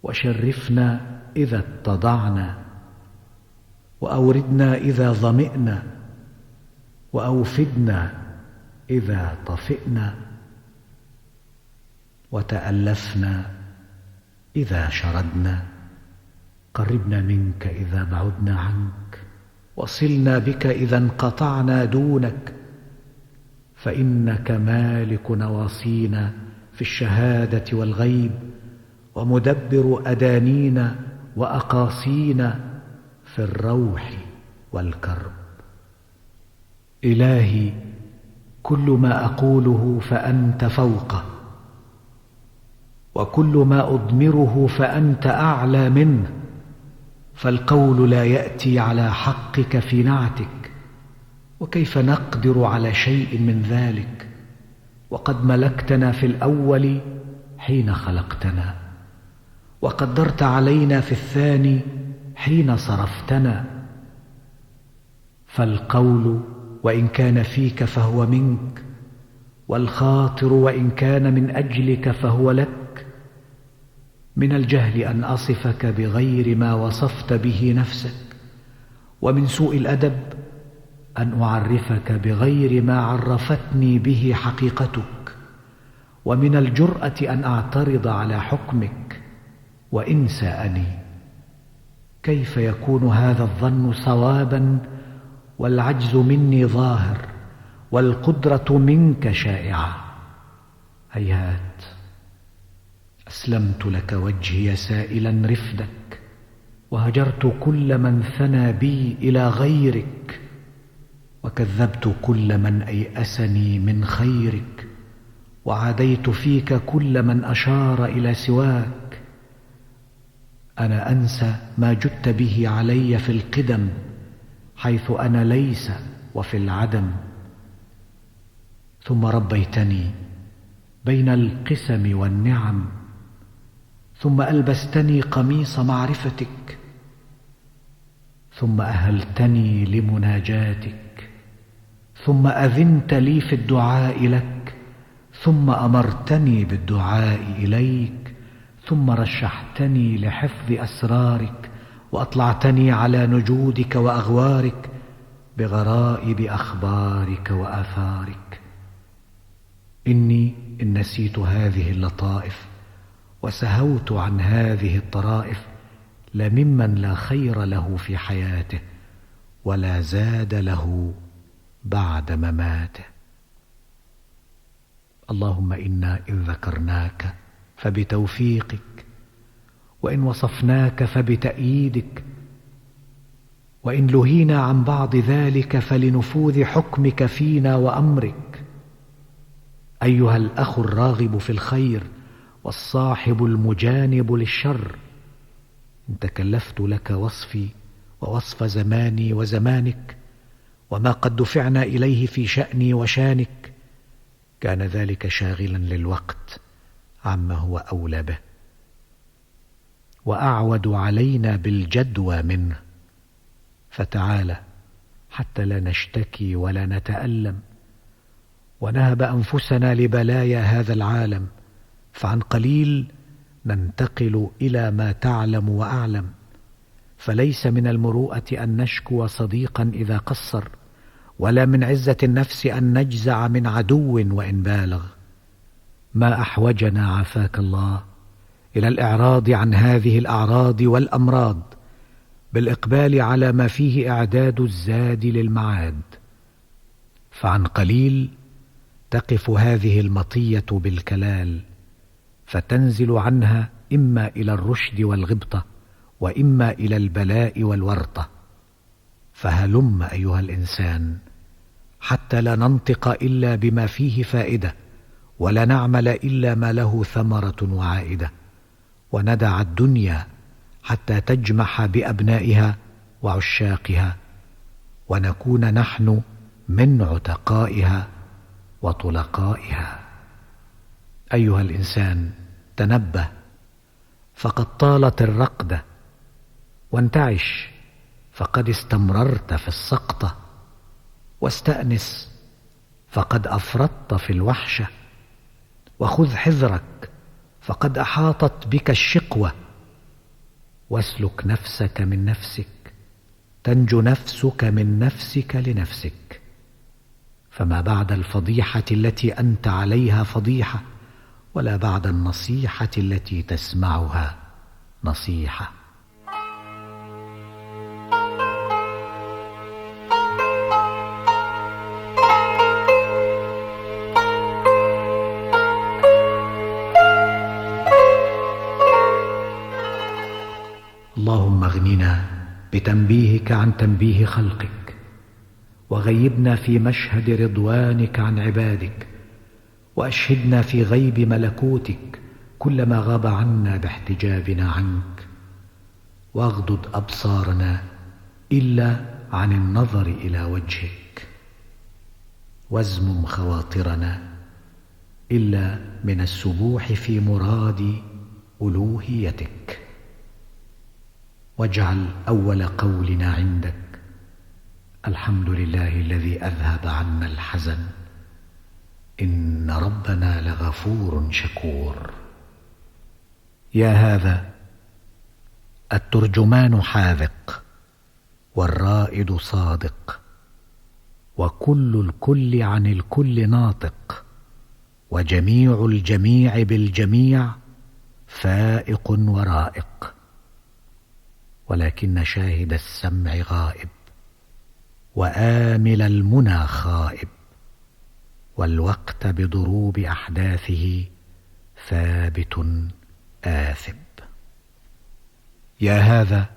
وشرفنا إذا اتضعنا، وأوردنا إذا ظمئنا، وأوفدنا إذا طفئنا، وتألفنا إذا شردنا. قربنا منك إذا بعدنا عنك، وصلنا بك إذا انقطعنا دونك، فإنك مالك نواصينا في الشهادة والغيب، ومدبر أدانينا وأقاصينا في الروح والكرب. إلهي، كل ما أقوله فأنت فوقه، وكل ما أضمره فأنت أعلى منه، فالقول لا يأتي على حقك في نعتك، وكيف نقدر على شيء من ذلك وقد ملكتنا في الأول حين خلقتنا، وقدرت علينا في الثاني حين صرفتنا. فالقول وإن كان فيك فهو منك، والخاطر وإن كان من أجلك فهو لك. من الجهل أن أصفك بغير ما وصفت به نفسك، ومن سوء الأدب أن أعرفك بغير ما عرفتني به حقيقتك، ومن الجرأة أن أعترض على حكمك وإن ساءني. كيف يكون هذا الظن صوابا والعجز مني ظاهر والقدرة منك شائعة؟ هيهات. أسلمت لك وجهي سائلا رفدك، وهجرت كل من ثنى بي إلى غيرك، وكذبت كل من أيأسني من خيرك، وعاديت فيك كل من أشار إلى سواك. أنا أنسى ما جدت به علي في القدم، حيث أنا ليس وفي العدم. ثم ربيتني بين القسم والنعم، ثم ألبستني قميص معرفتك، ثم أهلتني لمناجاتك، ثم أذنت لي في الدعاء لك، ثم أمرتني بالدعاء إليك، ثم رشحتني لحفظ أسرارك، وأطلعتني على نجودك وأغوارك. بغرائب أخبارك وآثارك. إني إن نسيت هذه اللطائف وسهوت عن هذه الطرائف لممن لا خير له في حياته ولا زاد له بعد مماته. اللهم إنا إن ذكرناك فبتوفيقك، وإن وصفناك فبتأييدك، وإن لهينا عن بعض ذلك فلنفوذ حكمك فينا وأمرك. أيها الأخ الراغب في الخير والصاحب المجانب للشر، إن تكلفت لك وصفي ووصف زماني وزمانك وما قد دفعنا إليه في شأني وشانك، كان ذلك شاغلا للوقت عما هو أولى به وأعود علينا بالجدوى منه. فتعالى حتى لا نشتكي ولا نتألم ونهب أنفسنا لبلايا هذا العالم، فعن قليل ننتقل إلى ما تعلم وأعلم. فليس من المروءة أن نشكو صديقا إذا قصر، ولا من عزة النفس أن نجزع من عدو وإن بالغ. ما أحوجنا عافاك الله إلى الإعراض عن هذه الأعراض والأمراض، بالإقبال على ما فيه إعداد الزاد للمعاد. فعن قليل تقف هذه المطية بالكلال، فتنزل عنها إما إلى الرشد والغبطة وإما إلى البلاء والورطة. فهلم أيها الإنسان حتى لا ننطق إلا بما فيه فائدة، ولا نعمل إلا ما له ثمرة وعائدة، وندع الدنيا حتى تجمح بأبنائها وعشاقها، ونكون نحن من عتقائها وطلقائها. أيها الإنسان تنبه، فقد طالت الرقدة، وانتعش فقد استمررت في السقطة، واستأنس فقد أفرطت في الوحشة، وخذ حذرك فقد أحاطت بك الشقوة، واسلك نفسك من نفسك تنجو نفسك من نفسك لنفسك. فما بعد الفضيحة التي أنت عليها فضيحة، ولا بعد النصيحة التي تسمعها نصيحة. اللهم اغننا بتنبيهك عن تنبيه خلقك، وغيبنا في مشهد رضوانك عن عبادك، وأشهدنا في غيب ملكوتك كلما غاب عنا باحتجابنا عنك، واغضض أبصارنا إلا عن النظر إلى وجهك، وازمم خواطرنا إلا من السبوح في مراد ألوهيتك، واجعل أول قولنا عندك الحمد لله الذي أذهب عنا الحزن، إن ربنا لغفور شكور. يا هذا الترجمان حاذق، والرائد صادق، وكل الكل عن الكل ناطق، وجميع الجميع بالجميع فائق ورائق، ولكن شاهد السمع غائب، وآمل المنى خائب، والوقت بضروب أحداثه ثابت آثب. يا هذا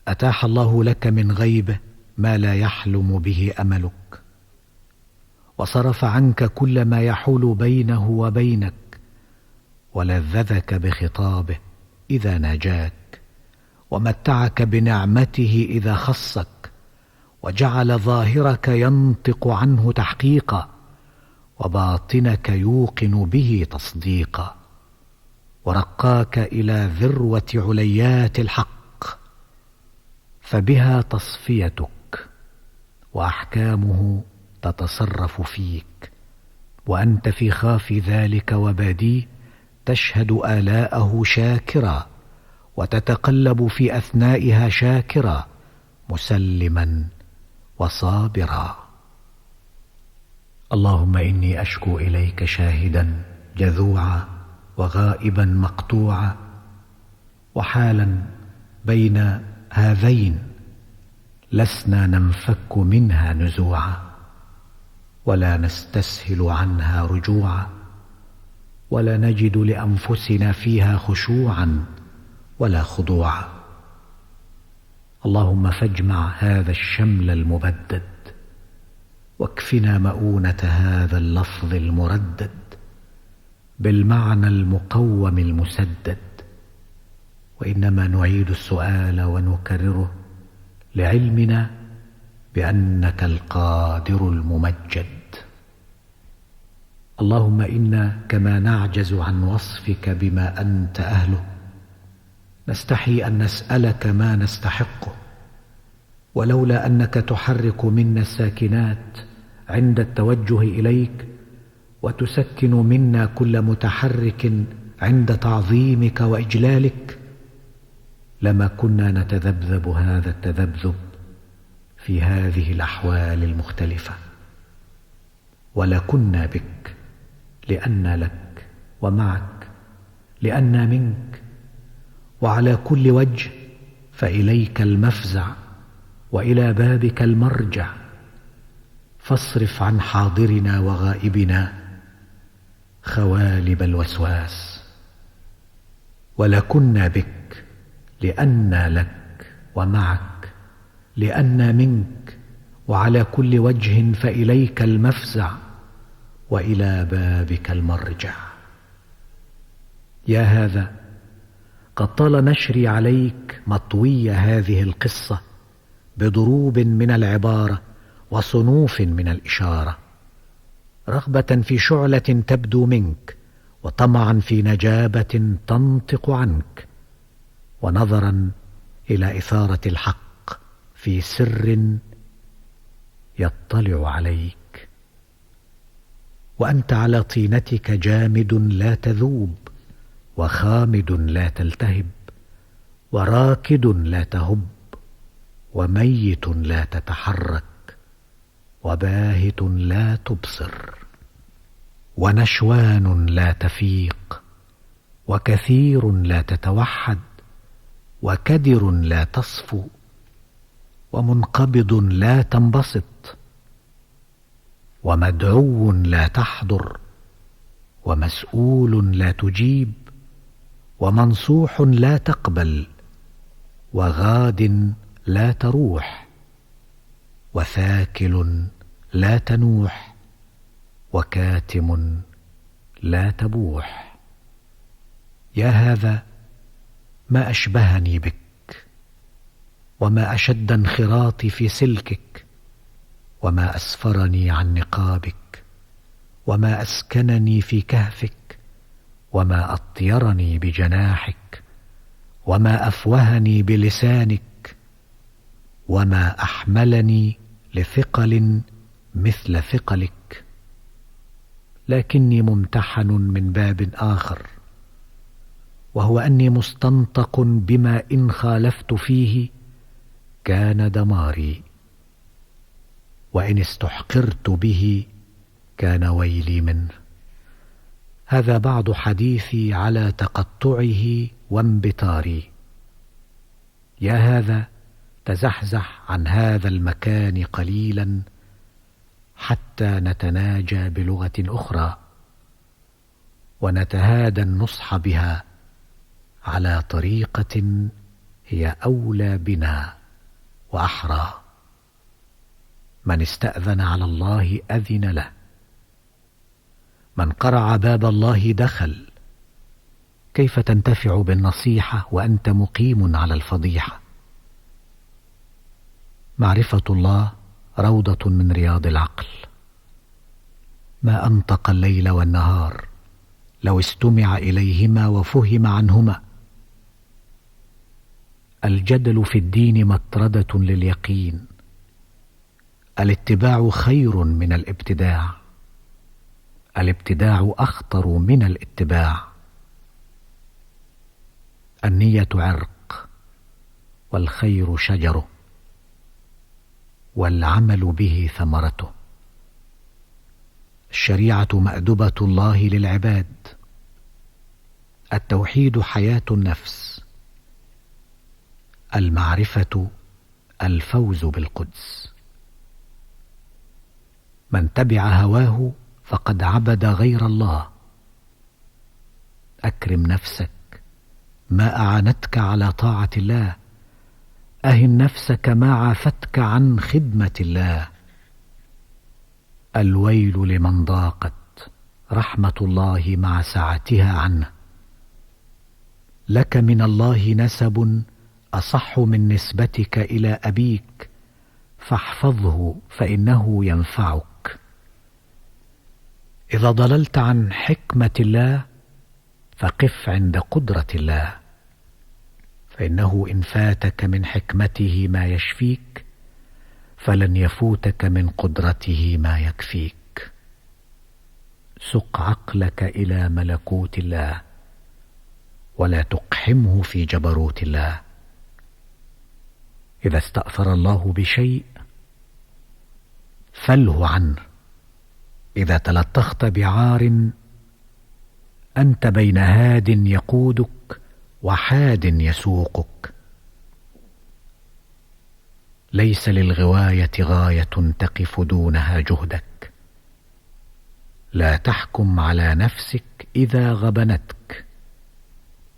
أتاح الله لك من غيبه ما لا يحلم به أملك، وصرف عنك كل ما يحول بينه وبينك، ولذذك بخطابه إذا ناجاك، ومتعك بنعمته إذا خصك، وجعل ظاهرك ينطق عنه تحقيقا، وباطنك يوقن به تصديقا، ورقاك إلى ذروة عليات الحق، فبها تصفيتك، وأحكامه تتصرف فيك، وأنت في خاف ذلك وباديه تشهد آلاءه شاكرا، وتتقلب في أثنائها شاكرا، مسلما وصابرا. اللهم إني أشكو إليك شاهدا جذوعا وغائبا مقطوعا، وحالا بين هذين لسنا ننفك منها نزوعا، ولا نستسهل عنها رجوعا، ولا نجد لأنفسنا فيها خشوعا ولا خضوعا. اللهم فاجمع هذا الشمل المبدد، واكفنا مؤونة هذا اللفظ المردد بالمعنى المقوم المسدد. وإنما نعيد السؤال ونكرره لعلمنا بأنك القادر الممجد. اللهم إنا كما نعجز عن وصفك بما أنت أهله، نستحي أن نسألك ما نستحقه، ولولا أنك تحرك منا الساكنات عند التوجه إليك، وتسكن منا كل متحرك عند تعظيمك وإجلالك، لما كنا نتذبذب هذا التذبذب في هذه الأحوال المختلفة، ولكنا بك لأن لك ومعك لأن منك، وعلى كل وجه فإليك المفزع وإلى بابك المرجع. فاصرف عن حاضرنا وغائبنا خوالب الوسواس. ولكنا بك لأن لك ومعك لأن منك، وعلى كل وجه فإليك المفزع وإلى بابك المرجع. يا هذا قد طال نشري عليك مطوي هذه القصة بضروب من العبارة وصنوف من الإشارة، رغبة في شعلة تبدو منك، وطمعا في نجابة تنطق عنك، ونظرا إلى إثارة الحق في سر يطلع عليك. وأنت على طينتك جامد لا تذوب، وخامد لا تلتهب، وراكد لا تهب، وميت لا تتحرك، وباهت لا تبصر، ونشوان لا تفيق، وكثير لا تتوحد، وكدر لا تصفو، ومنقبض لا تنبسط، ومدعو لا تحضر، ومسؤول لا تجيب، ومنصوح لا تقبل، وغاد لا تروح، وثاكل لا تنوح، وكاتم لا تبوح. يا هذا ما أشبهني بك، وما أشد انخراطي في سلكك، وما أسفرني عن نقابك، وما أسكنني في كهفك، وما أطيرني بجناحك، وما أفوهني بلسانك، وما أحملني لثقل مثل ثقلك. لكني ممتحن من باب آخر، وهو أني مستنطق بما إن خالفت فيه كان دماري، وإن استحقرت به كان ويلي منه. هذا بعض حديثي على تقطعه وانبتاري. يا هذا تزحزح عن هذا المكان قليلا حتى نتناجى بلغة أخرى، ونتهادى النصح بها على طريقة هي أولى بنا وأحرى. من استأذن على الله أذن له، من قرع باب الله دخل. كيف تنتفع بالنصيحة وأنت مقيم على الفضيحة؟ معرفة الله روضة من رياض العقل، ما أنطق الليل والنهار لو استمع إليهما وفهم عنهما. الجدل في الدين مطردة لليقين، الاتباع خير من الابتداع، الابتداع أخطر من الاتباع. النية عرق والخير شجره، والعمل به ثمرته. الشريعة مأدبة الله للعباد. التوحيد حياة النفس. المعرفة الفوز بالقدس. من تبع هواه فقد عبد غير الله. أكرم نفسك ما أعانتك على طاعة الله. أهن نفسك ما عافتك عن خدمة الله. الويل لمن ضاقت رحمة الله مع سعتها عنه. لك من الله نسب أصح من نسبتك إلى أبيك، فاحفظه فإنه ينفعك. إذا ضللت عن حكمة الله فقف عند قدرة الله، فإنه إن فاتك من حكمته ما يشفيك فلن يفوتك من قدرته ما يكفيك. سق عقلك إلى ملكوت الله ولا تقحمه في جبروت الله. إذا استأثر الله بشيء فله عنه. إذا تلطخت بعار أنت بين هاد يقودك وحاد يسوقك. ليس للغواية غاية تقف دونها جهدك. لا تحكم على نفسك إذا غبنتك،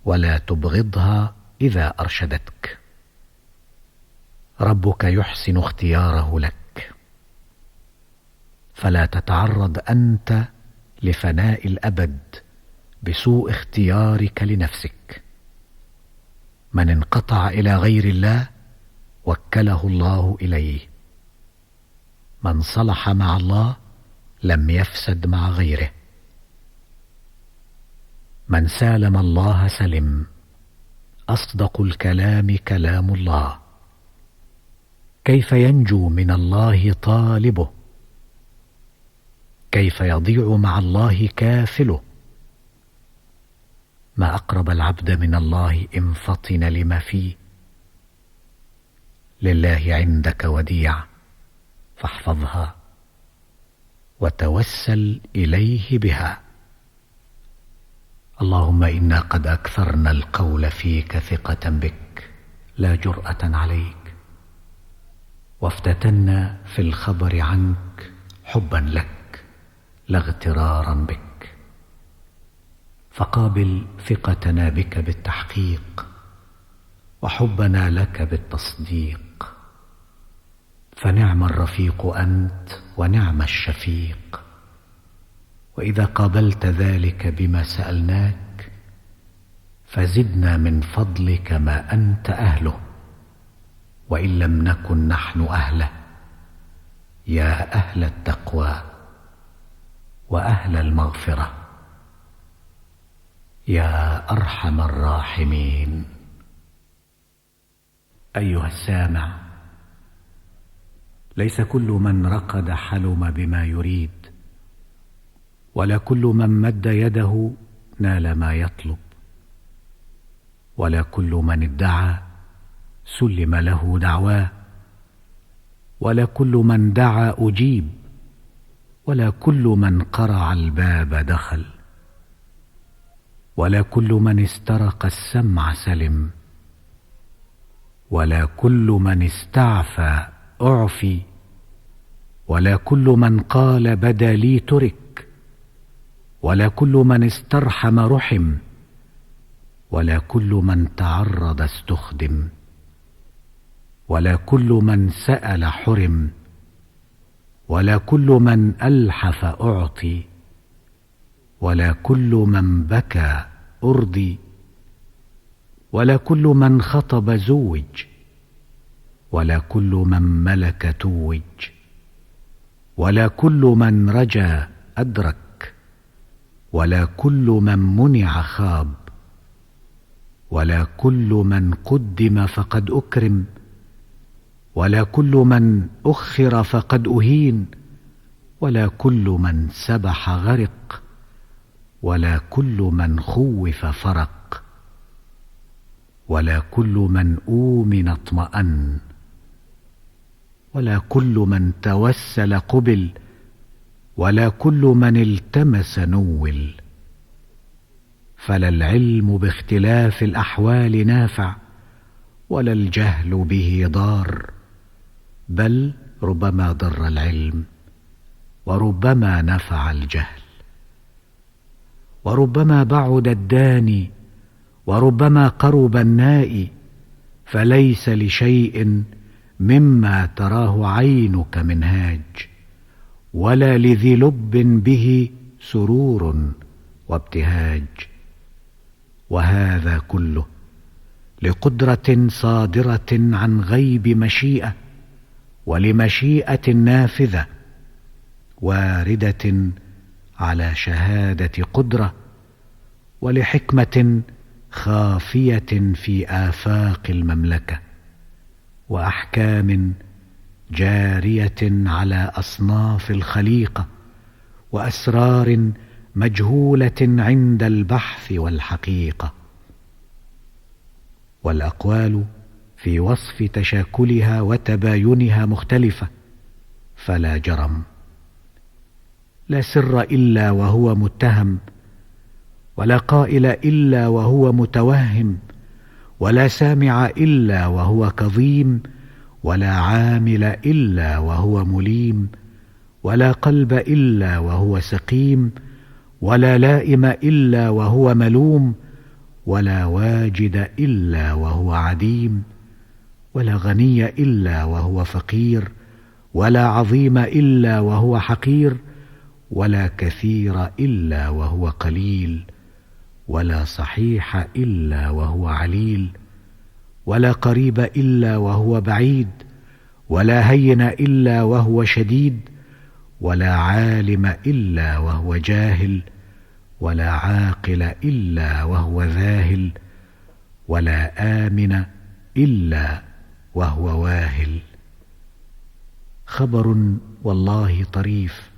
ولا تبغضها إذا أرشدتك. ربك يحسن اختياره لك، فلا تتعرض أنت لفناء الأبد بسوء اختيارك لنفسك. من انقطع إلى غير الله وكله الله إليه. من صلح مع الله لم يفسد مع غيره. من سالم الله سلم. أصدق الكلام كلام الله. كيف ينجو من الله طالبه؟ كيف يضيع مع الله كافله؟ ما أقرب العبد من الله إن فطن لما فيه. لله عندك وديعة فاحفظها وتوسل إليه بها. اللهم إنا قد أكثرنا القول فيك ثقة بك لا جرأة عليك، وافتتنا في الخبر عنك حبا لك لا اغترارا بك. فقابل ثقتنا بك بالتحقيق وحبنا لك بالتصديق. فنعم الرفيق أنت ونعم الشفيق. وإذا قابلت ذلك بما سألناك فزدنا من فضلك ما أنت أهله، وإن لم نكن نحن أهله. يا أهل التقوى وأهل المغفرة، يا أرحم الراحمين. أيها السامع، ليس كل من رقد حلم بما يريد، ولا كل من مد يده نال ما يطلب، ولا كل من ادعى سلم له دعواه، ولا كل من دعا أجيب، ولا كل من قرع الباب دخل، ولا كل من استرق السمع سلم، ولا كل من استعفى أعفي، ولا كل من قال بدا لي ترك، ولا كل من استرحم رحم، ولا كل من تعرض استخدم، ولا كل من سأل حرم، ولا كل من ألحف أعطي، ولا كل من بكى أرضي، ولا كل من خطب زوج، ولا كل من ملك توج، ولا كل من رجا أدرك، ولا كل من منع خاب، ولا كل من قدم فقد أكرم، ولا كل من أخر فقد أهين، ولا كل من سبح غرق، ولا كل من خوف فرق، ولا كل من أومن اطمأن، ولا كل من توسل قبل، ولا كل من التمس نول. فلا العلم باختلاف الأحوال نافع، ولا الجهل به ضار، بل ربما ضر العلم، وربما نفع الجهل، وربما بعد الداني، وربما قرب النائي. فليس لشيء مما تراه عينك منهاج، ولا لذي لب به سرور وابتهاج. وهذا كله لقدرة صادرة عن غيب مشيئة، ولمشيئة نافذة واردة على شهادة قدرة، ولحكمة خافية في آفاق المملكة، وأحكام جارية على أصناف الخليقة، وأسرار مجهولة عند البحث والحقيقة. والأقوال في وصف تشاكلها وتباينها مختلفة، فلا جرم. لا سر إلا وهو متهم، ولا قائل إلا وهو متوهم، ولا سامع إلا وهو كظيم، ولا عامل إلا وهو مليم، ولا قلب إلا وهو سقيم، ولا لائم إلا وهو ملوم، ولا واجد إلا وهو عديم، ولا غني إلا وهو فقير، ولا عظيم إلا وهو حقير، ولا كثير إلا وهو قليل، ولا صحيح إلا وهو عليل، ولا قريب إلا وهو بعيد، ولا هين إلا وهو شديد، ولا عالم إلا وهو جاهل، ولا عاقل إلا وهو ذاهل، ولا آمن إلا وهو واهل. خبر والله طريف،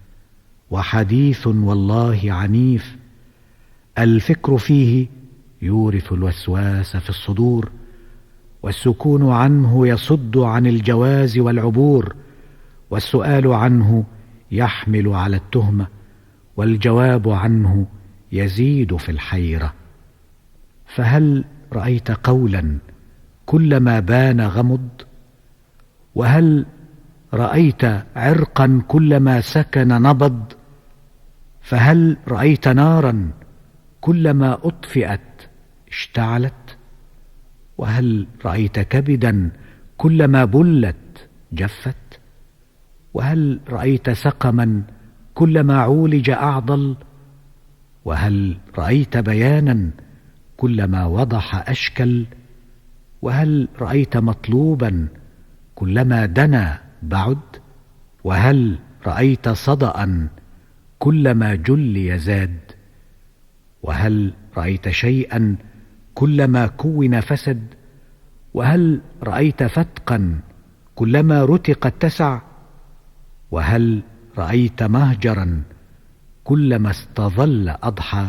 وحديث والله عنيف. الفكر فيه يورث الوسواس في الصدور، والسكون عنه يصد عن الجواز والعبور، والسؤال عنه يحمل على التهمة، والجواب عنه يزيد في الحيرة. فهل رأيت قولا كلما بان غمض؟ وهل رأيت عرقا كلما سكن نبض؟ فهل رأيت نارا كلما أطفئت اشتعلت؟ وهل رأيت كبدا كلما بلت جفت؟ وهل رأيت سقما كلما عولج أعضل؟ وهل رأيت بيانا كلما وضح أشكل؟ وهل رأيت مطلوبا كلما دنا بعد؟ وهل رأيت صدأ كلما جل زاد؟ وهل رأيت شيئا كلما كون فسد؟ وهل رأيت فتقا كلما رتق اتسع؟ وهل رأيت مهجرا كلما استظل أضحى؟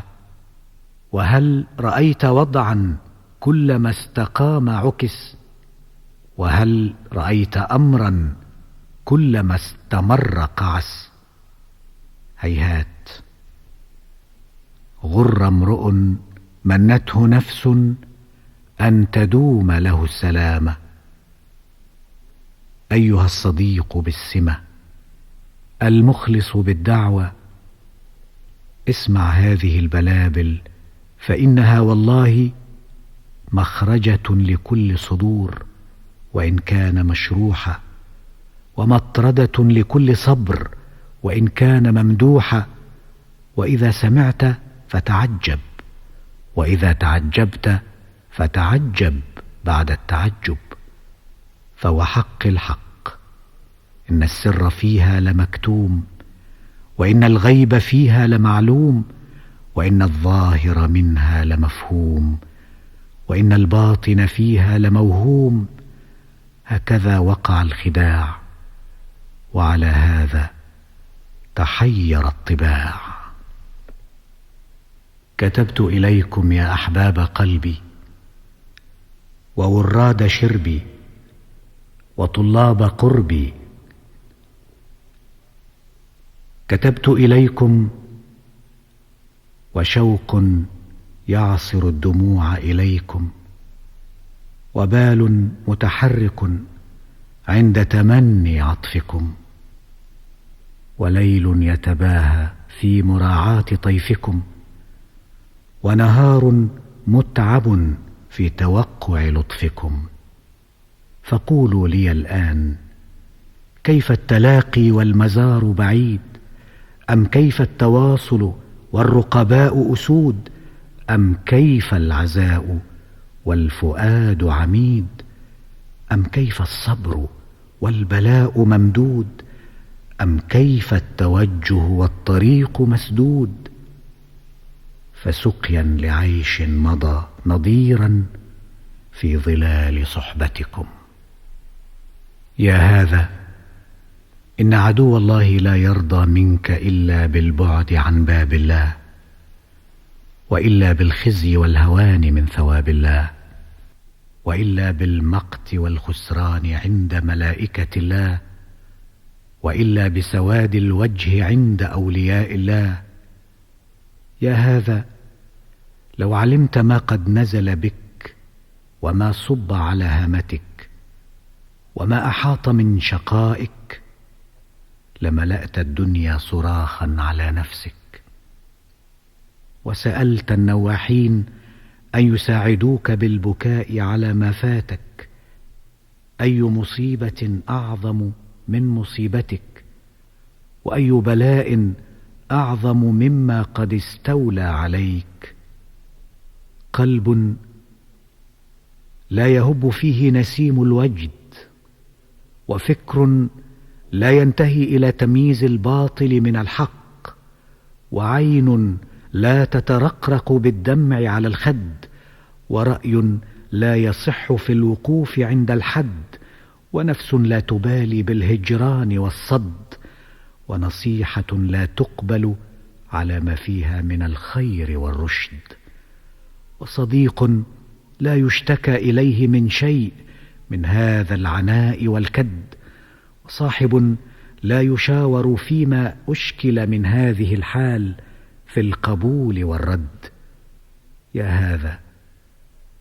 وهل رأيت وضعا كلما استقام عكس؟ وهل رأيت أمرا كلما استمر قعس؟ هيهات، غر امرؤ منته نفس أن تدوم له السلامة. أيها الصديق بالسمة المخلص بالدعوة، اسمع هذه البلابل، فإنها والله مخرجة لكل صدور وإن كان مشروحة، ومطردة لكل صبر وإن كان ممدوحة. وإذا سمعت فتعجب، وإذا تعجبت فتعجب بعد التعجب. فوحق الحق إن السر فيها لمكتوم، وإن الغيب فيها لمعلوم، وإن الظاهر منها لمفهوم، وإن الباطن فيها لموهوم. هكذا وقع الخداع، وعلى هذا تحير الطباع. كتبت إليكم يا أحباب قلبي، ووراد شربي، وطلاب قربي كتبت إليكم وشوق يعصر الدموع إليكم، وبال متحرك عند تمني عطفكم، وليل يتباهى في مراعاة طيفكم، ونهار متعب في توقع لطفكم. فقولوا لي الآن: كيف التلاقي والمزار بعيد؟ أم كيف التواصل والرقباء أسود؟ أم كيف العزاء والفؤاد عميد؟ أم كيف الصبر والبلاء ممدود؟ أم كيف التوجه والطريق مسدود؟ فسقيا لعيش مضى نضيرا في ظلال صحبتكم. يا هذا، إن عدو الله لا يرضى منك إلا بالبعد عن باب الله، وإلا بالخزي والهوان من ثواب الله، وإلا بالمقت والخسران عند ملائكة الله، وإلا بسواد الوجه عند أولياء الله. يا هذا، لو علمت ما قد نزل بك، وما صب على هامتك، وما أحاط من شقائك، لملأت الدنيا صراخا على نفسك، وسألت النواحين أن يساعدوك بالبكاء على ما فاتك. أي مصيبة أعظم من مصيبتك؟ وأي بلاء أعظم مما قد استولى عليك؟ قلب لا يهب فيه نسيم الوجد، وفكر لا ينتهي إلى تمييز الباطل من الحق، وعين لا تترقرق بالدمع على الخد، ورأي لا يصح في الوقوف عند الحد، ونفس لا تبالي بالهجران والصد، ونصيحة لا تقبل على ما فيها من الخير والرشد، وصديق لا يشتكى إليه من شيء من هذا العناء والكد، وصاحب لا يشاور فيما أشكل من هذه الحال في القبول والرد. يا هذا،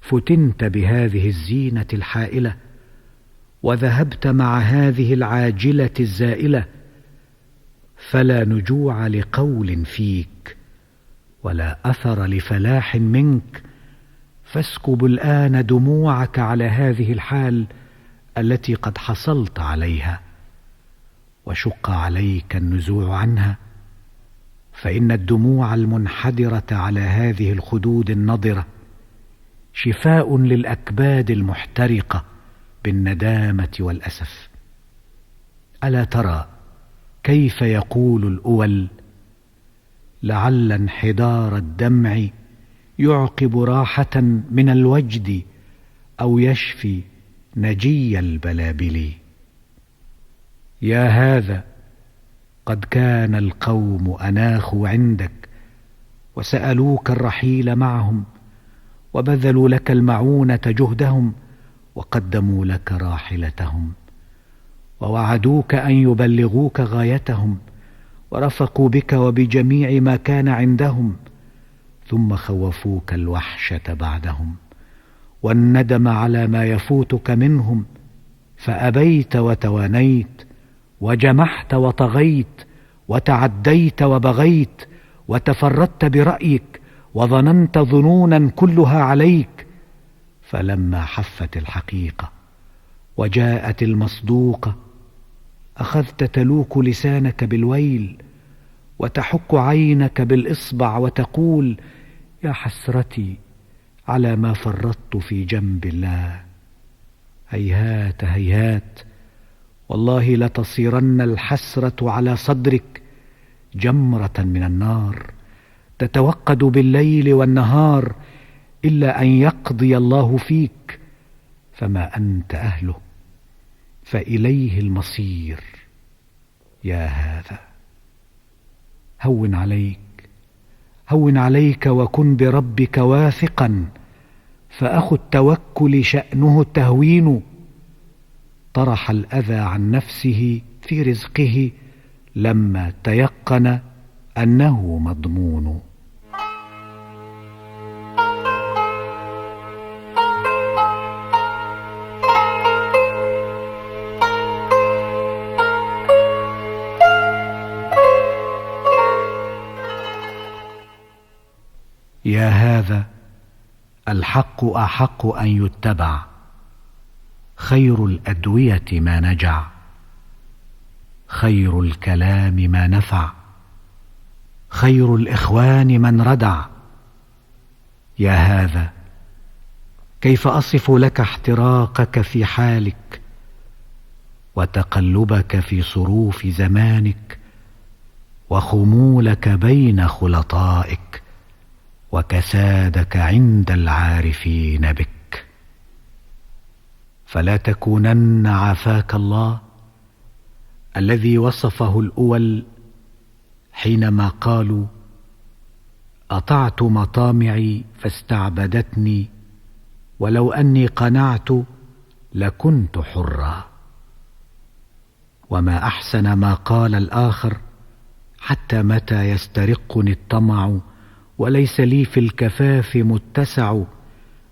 فتنت بهذه الزينة الحائلة، وذهبت مع هذه العاجلة الزائلة، فلا نجوع لقول فيك، ولا أثر لفلاح منك، فاسكب الآن دموعك على هذه الحال التي قد حصلت عليها، وشق عليك النزوع عنها، فإن الدموع المنحدرة على هذه الخدود النضرة شفاء للأكباد المحترقة بالندامة والأسف. ألا ترى كيف يقول الأول: لعل انحدار الدمع يعقب راحة من الوجد، أو يشفي نجي البلابل. يا هذا، قد كان القوم أناخوا عندك، وسألوك الرحيل معهم، وبذلوا لك المعونة جهدهم، وقدموا لك راحلتهم، ووعدوك أن يبلغوك غايتهم، ورفقوا بك وبجميع ما كان عندهم، ثم خوفوك الوحشة بعدهم، والندم على ما يفوتك منهم، فأبيت وتوانيت، وجمحت وطغيت، وتعديت وبغيت، وتفردت برأيك، وظننت ظنونا كلها عليك. فلما حفت الحقيقة وجاءت المصدوقة، أخذت تلوك لسانك بالويل، وتحك عينك بالإصبع، وتقول: يا حسرتي على ما فرطت في جنب الله. هيهات هيهات، والله لتصيرن الحسرة على صدرك جمرة من النار، تتوقد بالليل والنهار، إلا أن يقضي الله فيك، فما أنت أهله، فإليه المصير. يا هذا، هون عليك، هون عليك، وكن بربك واثقا، فأخو التوكل شأنه التهوين. طرح الأذى عن نفسه في رزقه لما تيقن أنه مضمون. يا هذا الحق أحق أن يتبع، خير الأدوية ما نجع، خير الكلام ما نفع، خير الإخوان من ردع. يا هذا كيف أصف لك احتراقك في حالك، وتقلبك في صروف زمانك، وخمولك بين خلطائك، وكسادك عند العارفين بك. فلا تكونن عافاك الله الذي وصفه الأول حينما قالوا: أطعت مطامعي فاستعبدتني، ولو أني قنعت لكنت حرا. وما أحسن ما قال الآخر: حتى متى يسترقني الطمع، وليس لي في الكفاف متسع،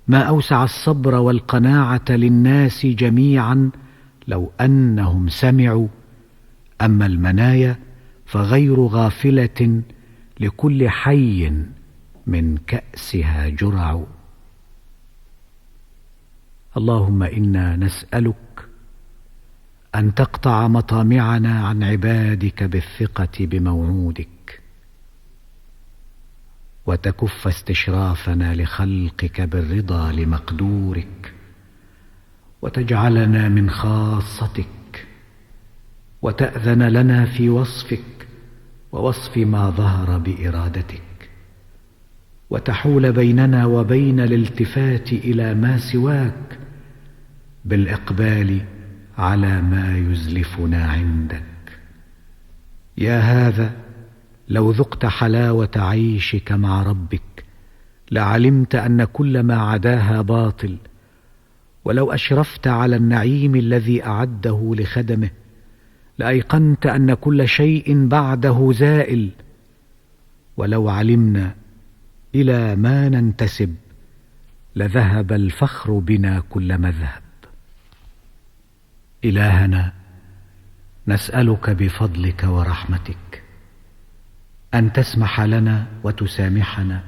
ما أوسع الصبر والقناعة للناس جميعا لو أنهم سمعوا. أما المنايا فغير غافلة، لكل حي من كأسها جرع. اللهم إنا نسألك أن تقطع مطامعنا عن عبادك بالثقة بموعودك، وتكف استشرافنا لخلقك بالرضا لمقدورك، وتجعلنا من خاصتك، وتأذن لنا في وصفك ووصف ما ظهر بإرادتك، وتحول بيننا وبين الالتفات إلى ما سواك بالإقبال على ما يزلفنا عندك. يا هذا لو ذقت حلاوة عيشك مع ربك لعلمت أن كل ما عداها باطل، ولو أشرفت على النعيم الذي أعده لخدمه لأيقنت أن كل شيء بعده زائل، ولو علمنا إلى ما ننتسب لذهب الفخر بنا كل مذهب. إلهنا، نسألك بفضلك ورحمتك أن تسمح لنا وتسامحنا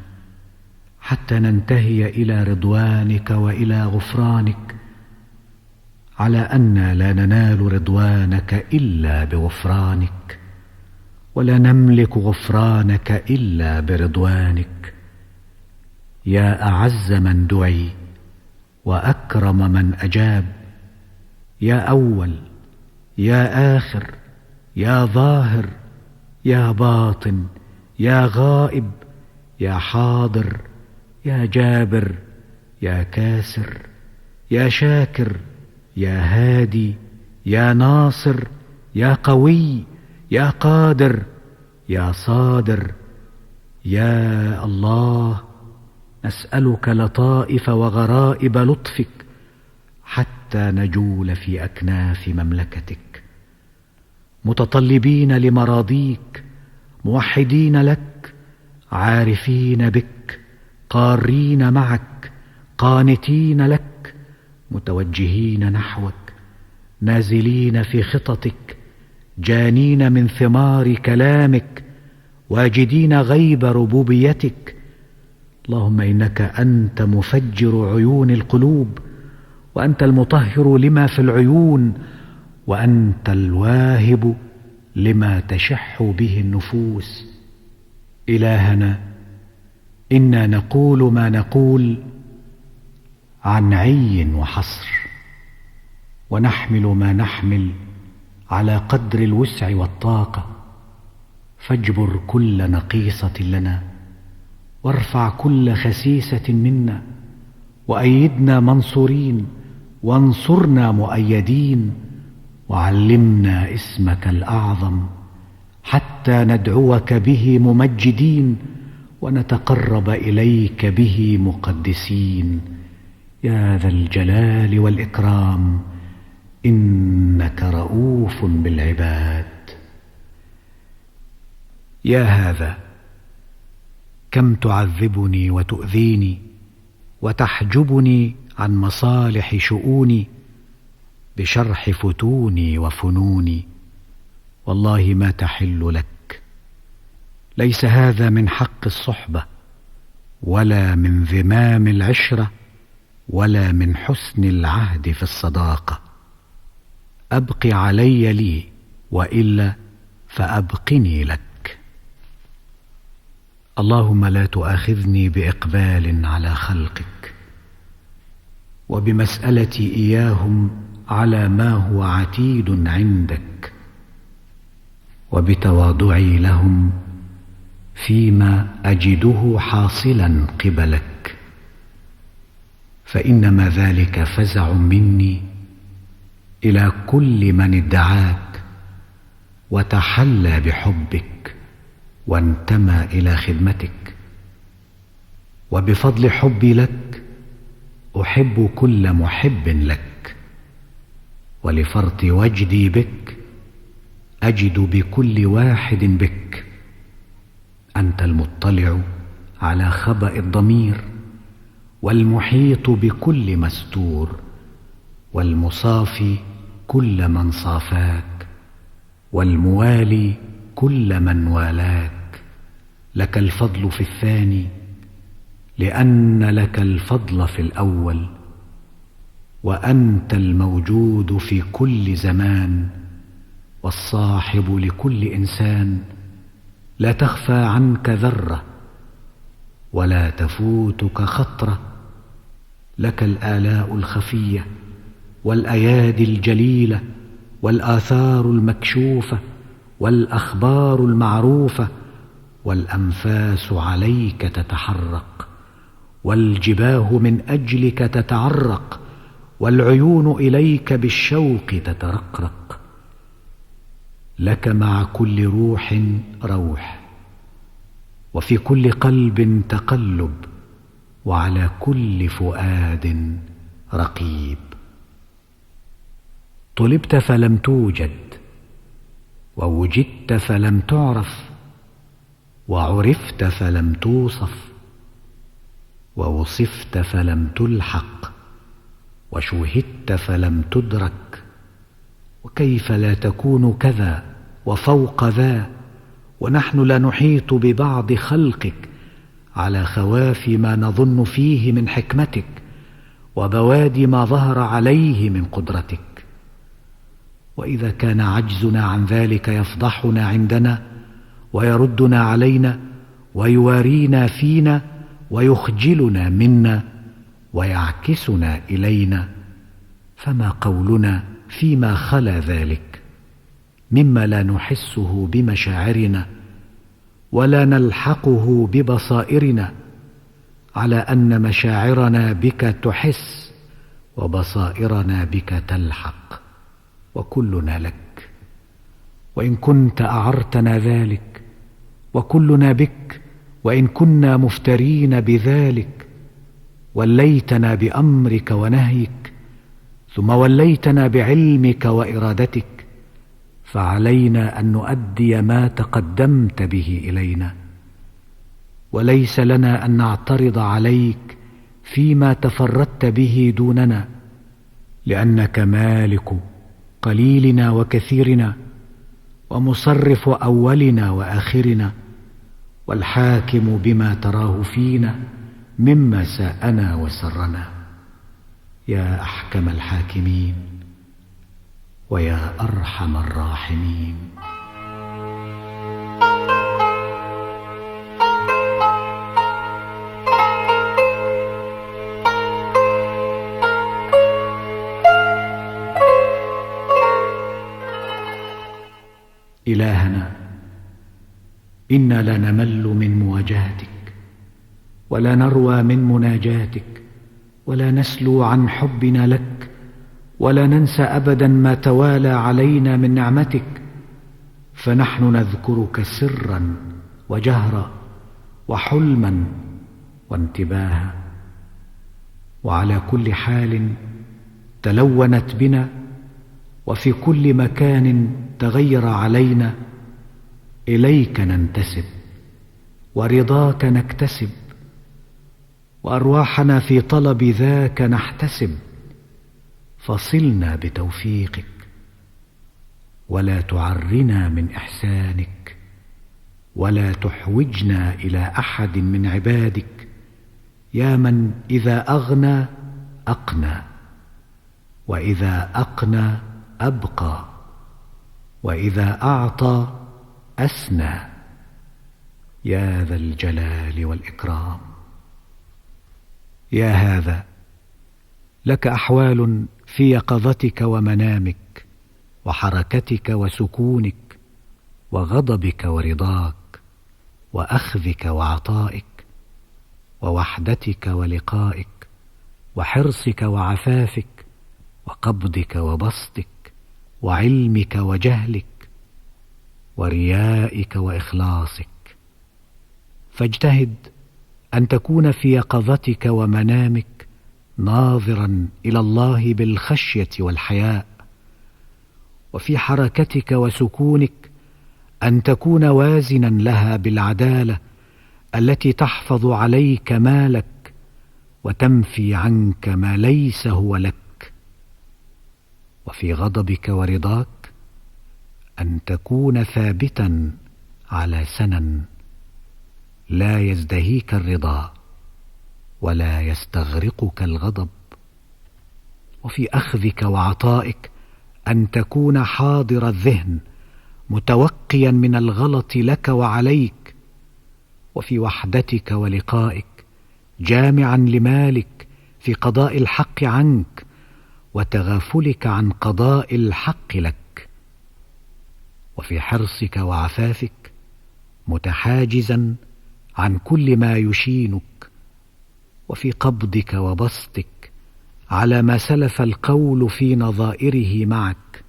حتى ننتهي إلى رضوانك وإلى غفرانك، على أن لا ننال رضوانك إلا بغفرانك، ولا نملك غفرانك إلا برضوانك. يا أعز من دعي وأكرم من أجاب، يا أول يا آخر يا ظاهر يا باطن يا غائب يا حاضر يا جابر يا كاسر يا شاكر يا هادي يا ناصر يا قوي يا قادر يا صادر. يا الله، نسألك لطائف وغرائب لطفك حتى نجول في أكناف مملكتك، متطلبين لمراضيك، موحدين لك، عارفين بك، قارين معك، قانتين لك، متوجهين نحوك، نازلين في خططك، جانين من ثمار كلامك، واجدين غيب ربوبيتك. اللهم إنك أنت مفجر عيون القلوب، وأنت المطهر لما في العيون، وأنت الواهب لما تشح به النفوس. إلهنا، إنا نقول ما نقول عن عي وحصر، ونحمل ما نحمل على قدر الوسع والطاقة، فاجبر كل نقيصة لنا، وارفع كل خسيسة منا، وأيدنا منصورين، وانصرنا مؤيدين، وعلمنا اسمك الأعظم حتى ندعوك به ممجدين، ونتقرب إليك به مقدسين. يا ذا الجلال والإكرام، إنك رؤوف بالعباد. يا هذا، كم تعذبني وتؤذيني وتحجبني عن مصالح شؤوني بشرح فتوني وفنوني، والله ما تحل لك. ليس هذا من حق الصحبة، ولا من ذمام العشرة، ولا من حسن العهد في الصداقة. أبق علي لي، وإلا فأبقني لك. اللهم لا تؤاخذني بإقبال على خلقك، وبمسألتي إياهم على ما هو عتيد عندك، وبتواضعي لهم فيما أجده حاصلا قبلك، فإنما ذلك فزع مني إلى كل من ادعاك وتحلى بحبك وانتمى إلى خدمتك. وبفضل حبي لك أحب كل محب لك، ولفرط وجدي بك أجد بكل واحد بك. أنت المطلع على خبأ الضمير، والمحيط بكل مستور، والمصافي كل من صافاك، والموالي كل من والاك. لك الفضل في الثاني، لأن لك الفضل في الأول، وأنت الموجود في كل زمان، والصاحب لكل إنسان. لا تخفى عنك ذرة، ولا تفوتك خطرة. لك الآلاء الخفية، والأيادي الجليلة، والآثار المكشوفة، والأخبار المعروفة، والأنفاس عليك تتحرق، والجباه من أجلك تتعرق، والعيون إليك بالشوق تترقرق. لك مع كل روح روح، وفي كل قلب تقلب، وعلى كل فؤاد رقيب. طلبت فلم توجد، ووجدت فلم تعرف، وعرفت فلم توصف، ووصفت فلم تلحق، وشوهدت فلم تدرك. وكيف لا تكون كذا وفوق ذا، ونحن لا نحيط ببعض خلقك على خواف ما نظن فيه من حكمتك، وبوادي ما ظهر عليه من قدرتك. وإذا كان عجزنا عن ذلك يفضحنا عندنا، ويردنا علينا، ويوارينا فينا، ويخجلنا منا، ويعكسنا إلينا، فما قولنا فيما خلا ذلك مما لا نحسه بمشاعرنا، ولا نلحقه ببصائرنا، على أن مشاعرنا بك تحس، وبصائرنا بك تلحق، وكلنا لك. وإن كنت أعرتنا ذلك، وكلنا بك، وإن كنا مفترين بذلك، وليتنا بأمرك ونهيك، ثم وليتنا بعلمك وإرادتك، فعلينا أن نؤدي ما تقدمت به إلينا، وليس لنا أن نعترض عليك فيما تفردت به دوننا، لأنك مالك قليلنا وكثيرنا، ومصرف أولنا وآخرنا، والحاكم بما تراه فينا مما ساءنا وسرنا. يا أحكم الحاكمين، ويا أرحم الراحمين. إلهنا، إنا لا نمل من مواجهتك، ولا نروى من مناجاتك، ولا نسلو عن حبنا لك، ولا ننسى أبدا ما توالى علينا من نعمتك، فنحن نذكرك سرا وجهرا، وحلما وانتباها. وعلى كل حال تلونت بنا، وفي كل مكان تغير علينا، إليك ننتسب ورضاك نكتسب، وأرواحنا في طلب ذاك نحتسب. فصلنا بتوفيقك ولا تعرنا من إحسانك، ولا تحوجنا إلى أحد من عبادك، يا من إذا أغنى أقنى، وإذا أقنى أبقى، وإذا أعطى أسنى، يا ذا الجلال والإكرام. يا هذا لك أحوال في يقظتك ومنامك، وحركتك وسكونك، وغضبك ورضاك، وأخذك وعطائك، ووحدتك ولقائك، وحرصك وعفافك، وقبضك وبسطك، وعلمك وجهلك، وريائك وإخلاصك. فاجتهد أن تكون في يقظتك ومنامك ناظرا إلى الله بالخشية والحياء، وفي حركتك وسكونك أن تكون وازنا لها بالعدالة التي تحفظ عليك مالك وتنفي عنك ما ليس هو لك. وفي غضبك ورضاك أن تكون ثابتا على سنن، لا يزدهيك الرضا ولا يستغرقك الغضب. وفي أخذك وعطائك أن تكون حاضر الذهن متوقيا من الغلط لك وعليك. وفي وحدتك ولقائك جامعا لمالك في قضاء الحق عنك وتغافلك عن قضاء الحق لك. وفي حرصك وعفافك متحاجزا عن كل ما يشينك. وفي قبضك وبسطك على ما سلف القول في نظائره معك.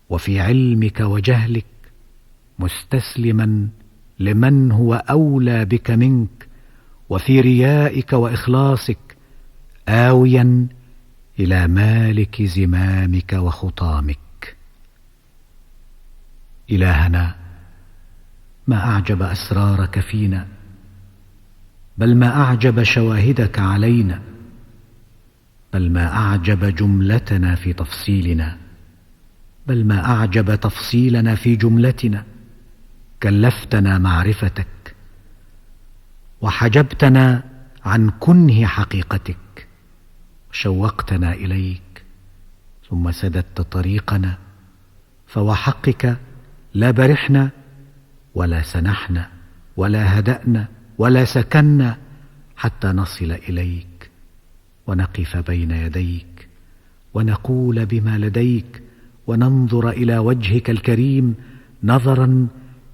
وفي علمك وجهلك مستسلما لمن هو أولى بك منك. وفي ريائك وإخلاصك آويا إلى مالك زمامك وخطامك. إلهنا، ما أعجب أسرارك فينا، بل ما أعجب شواهدك علينا، بل ما أعجب جملتنا في تفصيلنا، بل ما أعجب تفصيلنا في جملتنا. كلفتنا معرفتك وحجبتنا عن كنه حقيقتك، شوقتنا إليك، ثم سددت طريقنا، فوحقك لا برحنا ولا سنحنا ولا هدأنا ولا سكنا حتى نصل إليك ونقف بين يديك ونقول بما لديك وننظر إلى وجهك الكريم نظرا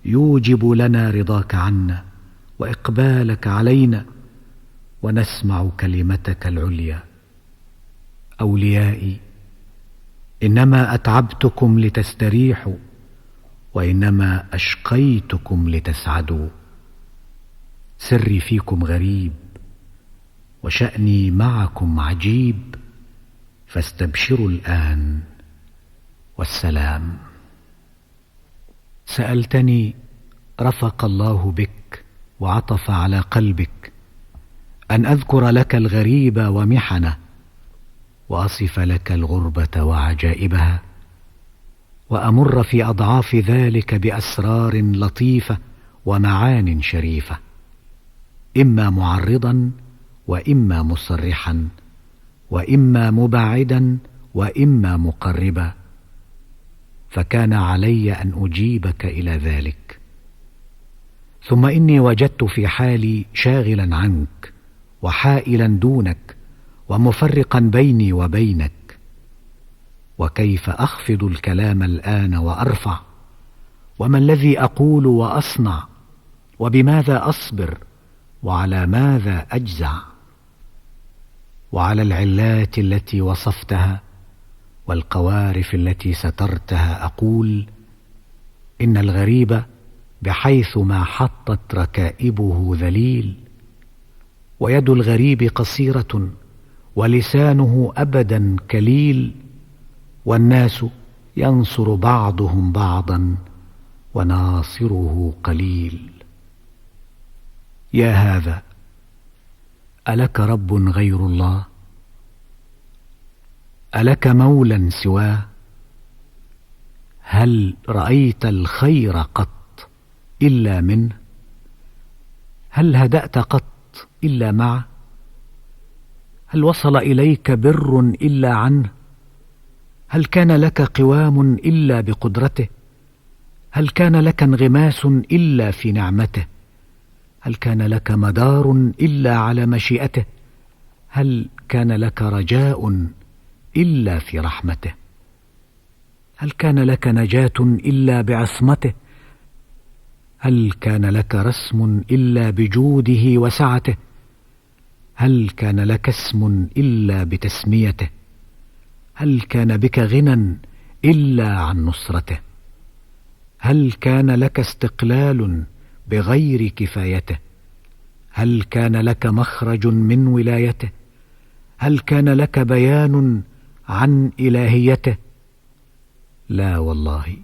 يوجب لنا رضاك عنا وإقبالك علينا، ونسمع كلمتك العليا: أوليائي، إنما أتعبتكم لتستريحوا، وإنما أشقيتكم لتسعدوا. سري فيكم غريب، وشأني معكم عجيب، فاستبشروا الآن والسلام. سألتني رفق الله بك وعطف على قلبك أن أذكر لك الغريب ومحنه، وأصف لك الغربة وعجائبها، وأمر في أضعاف ذلك بأسرار لطيفة ومعان شريفة، إما معرضا وإما مصرحا، وإما مبعدا وإما مقربا، فكان علي أن أجيبك إلى ذلك. ثم إني وجدت في حالي شاغلا عنك وحائلا دونك ومفرقا بيني وبينك، وكيف أخفض الكلام الآن وأرفع؟ وما الذي أقول وأصنع؟ وبماذا أصبر؟ وعلى ماذا أجزع؟ وعلى العلات التي وصفتها والقوارف التي سترتها أقول: إن الغريب بحيث ما حطت ركائبه ذليل، ويد الغريب قصيرة ولسانه أبدا كليل، والناس ينصر بعضهم بعضا وناصره قليل. يا هذا، ألك رب غير الله؟ ألك مولى سواه؟ هل رأيت الخير قط إلا منه؟ هل هدأت قط إلا معه؟ هل وصل إليك بر إلا عنه؟ هل كان لك قوام إلا بقدرته؟ هل كان لك انغماس إلا في نعمته؟ هل كان لك مدار إلا على مشيئته؟ هل كان لك رجاء إلا في رحمته؟ هل كان لك نجاة إلا بعصمته؟ هل كان لك رسم إلا بجوده وسعته؟ هل كان لك اسم إلا بتسميته؟ هل كان بك غنى إلا عن نصرته؟ هل كان لك استقلال بغير كفايته؟ هل كان لك مخرج من ولايته؟ هل كان لك بيان عن إلهيته؟ لا والله.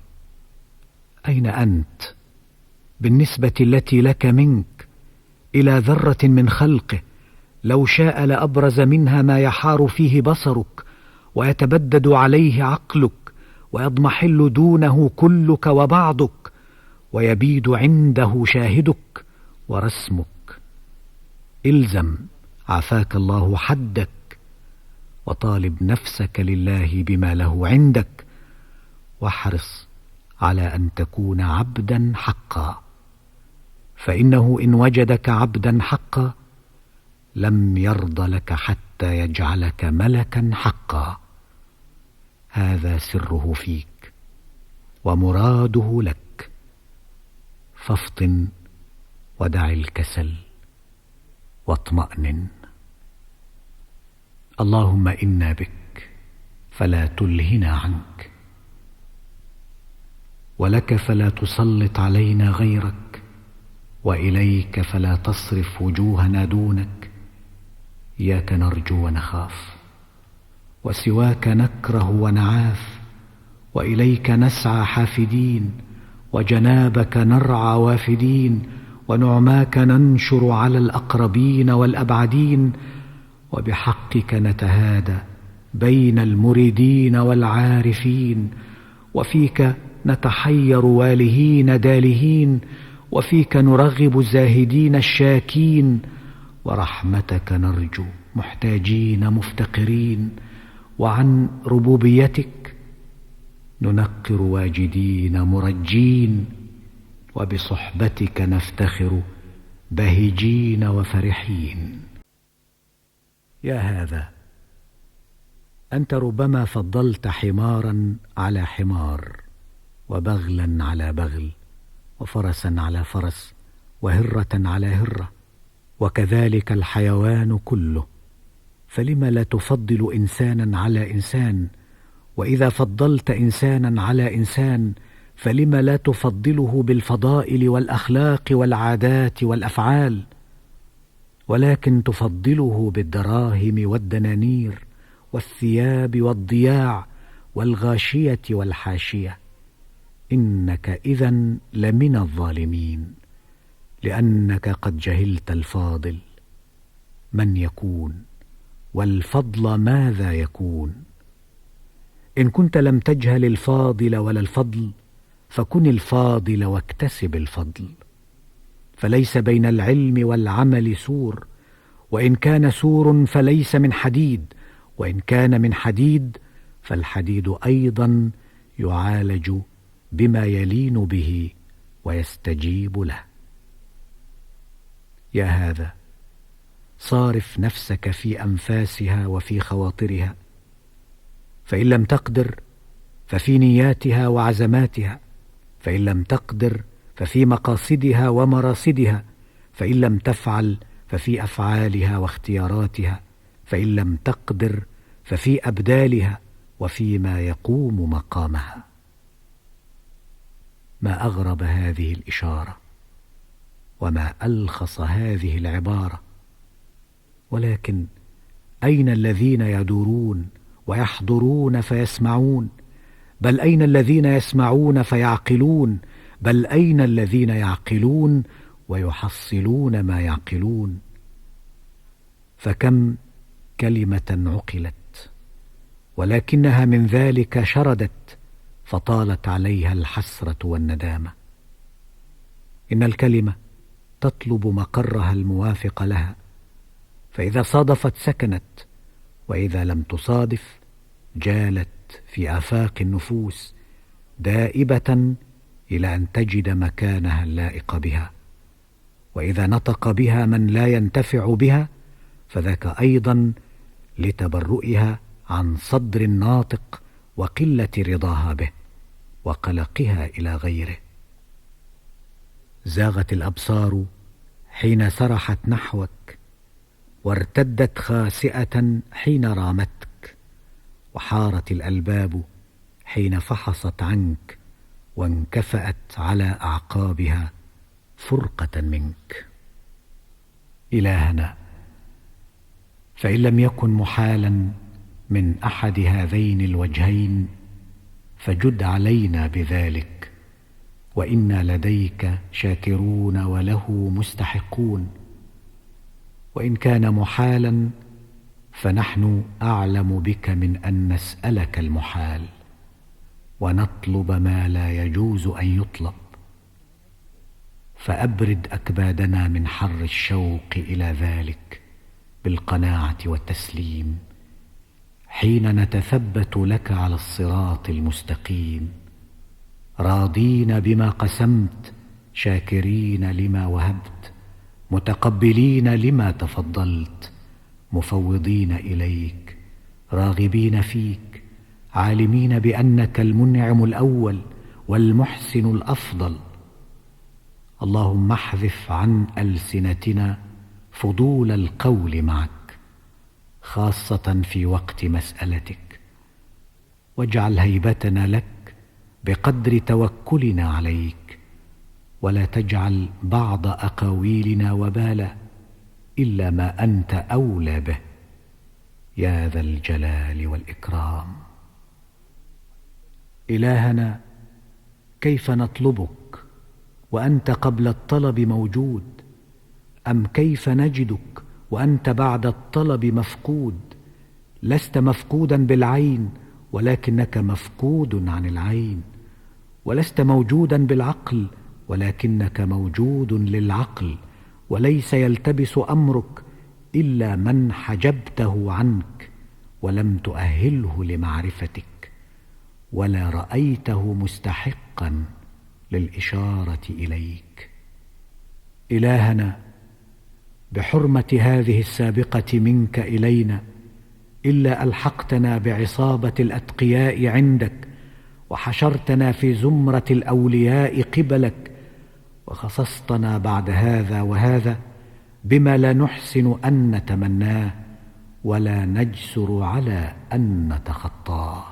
أين أنت بالنسبة التي لك منك إلى ذرة من خلقه لو شاء لأبرز منها ما يحار فيه بصرك ويتبدد عليه عقلك ويضمحل دونه كلك وبعضك ويبيد عنده شاهدك ورسمك؟ إلزم عافاك الله حدك، وطالب نفسك لله بما له عندك، واحرص على أن تكون عبدا حقا، فإنه إن وجدك عبدا حقا لم يرض لك حتى يجعلك ملكا حقا. هذا سره فيك ومراده لك، فافطن ودع الكسل واطمأنن. اللهم إنا بك فلا تلهنا عنك، ولك فلا تسلط علينا غيرك، وإليك فلا تصرف وجوهنا دونك. إياك نرجو ونخاف، وسواك نكره ونعاف، وإليك نسعى حافدين، وجنابك نرعى وافدين، ونعماك ننشر على الأقربين والأبعدين، وبحقك نتهادى بين المريدين والعارفين، وفيك نتحير والهين دالهين، وفيك نرغب الزاهدين الشاكين، ورحمتك نرجو محتاجين مفتقرين، وعن ربوبيتك ننقر واجدين مرجين، وبصحبتك نفتخر بهجين وفرحين. يا هذا، أنت ربما فضلت حمارا على حمار، وبغلا على بغل، وفرسا على فرس، وهرة على هرة، وكذلك الحيوان كله، فلم لا تفضل إنسانا على إنسان؟ وإذا فضلت إنسانا على إنسان فلم لا تفضله بالفضائل والأخلاق والعادات والأفعال؟ ولكن تفضله بالدراهم والدنانير والثياب والضياع والغاشية والحاشية. إنك إذن لمن الظالمين، لأنك قد جهلت الفاضل من يكون، والفضل ماذا يكون. إن كنت لم تجهل الفاضل ولا الفضل فكن الفاضل واكتسب الفضل، فليس بين العلم والعمل سور، وإن كان سور فليس من حديد، وإن كان من حديد فالحديد أيضا يعالج بما يلين به ويستجيب له. يا هذا، صارف نفسك في أنفاسها وفي خواطرها، فإن لم تقدر ففي نياتها وعزماتها، فإن لم تقدر ففي مقاصدها ومراصدها، فإن لم تفعل ففي أفعالها واختياراتها، فإن لم تقدر ففي أبدالها وفيما يقوم مقامها. ما أغرب هذه الإشارة، وما ألخص هذه العبارة. ولكن أين الذين يدورون ويحضرون فيسمعون؟ بل أين الذين يسمعون فيعقلون؟ بل أين الذين يعقلون ويحصلون ما يعقلون؟ فكم كلمة عقلت ولكنها من ذلك شردت فطالت عليها الحسرة والندامة. إن الكلمة تطلب مقرها الموافق لها، فإذا صادفت سكنت، وإذا لم تصادف جالت في آفاق النفوس دائبة إلى أن تجد مكانها اللائق بها. وإذا نطق بها من لا ينتفع بها فذاك أيضا لتبرؤها عن صدر الناطق وقلة رضاها به وقلقها إلى غيره. زاغت الأبصار حين سرحت نحوك، وارتدت خاسئة حين رامتك، وحارت الألباب حين فحصت عنك، وانكفأت على أعقابها فرقة منك. إلهنا، فإن لم يكن محالا من أحد هذين الوجهين فجد علينا بذلك، وإنا لديك شاكرون وله مستحقون. وإن كان محالا فنحن أعلم بك من أن نسألك المحال ونطلب ما لا يجوز أن يطلب، فأبرد أكبادنا من حر الشوق إلى ذلك بالقناعة والتسليم حين نتثبت لك على الصراط المستقيم، راضين بما قسمت، شاكرين لما وهبت، متقبلين لما تفضلت، مفوضين إليك، راغبين فيك، عالمين بأنك المنعم الأول والمحسن الأفضل. اللهم احذف عن ألسنتنا فضول القول معك، خاصة في وقت مسألتك، واجعل هيبتنا لك بقدر توكلنا عليك، ولا تجعل بعض أقاويلنا وبالا إلا ما أنت أولى به يا ذا الجلال والإكرام. إلهنا، كيف نطلبك وأنت قبل الطلب موجود؟ أم كيف نجدك وأنت بعد الطلب مفقود؟ لست مفقودا بالعين ولكنك مفقود عن العين، ولست موجودا بالعقل ولكنك موجود للعقل، وليس يلتبس أمرك إلا من حجبته عنك ولم تؤهله لمعرفتك، ولا رأيته مستحقا للإشارة إليك. إلهنا، بحرمة هذه السابقة منك إلينا، إلا ألحقتنا بعصابة الأتقياء عندك، وحشرتنا في زمرة الأولياء قبلك، وخصصتنا بعد هذا وهذا بما لا نحسن أن نتمناه ولا نجسر على أن نتخطاه.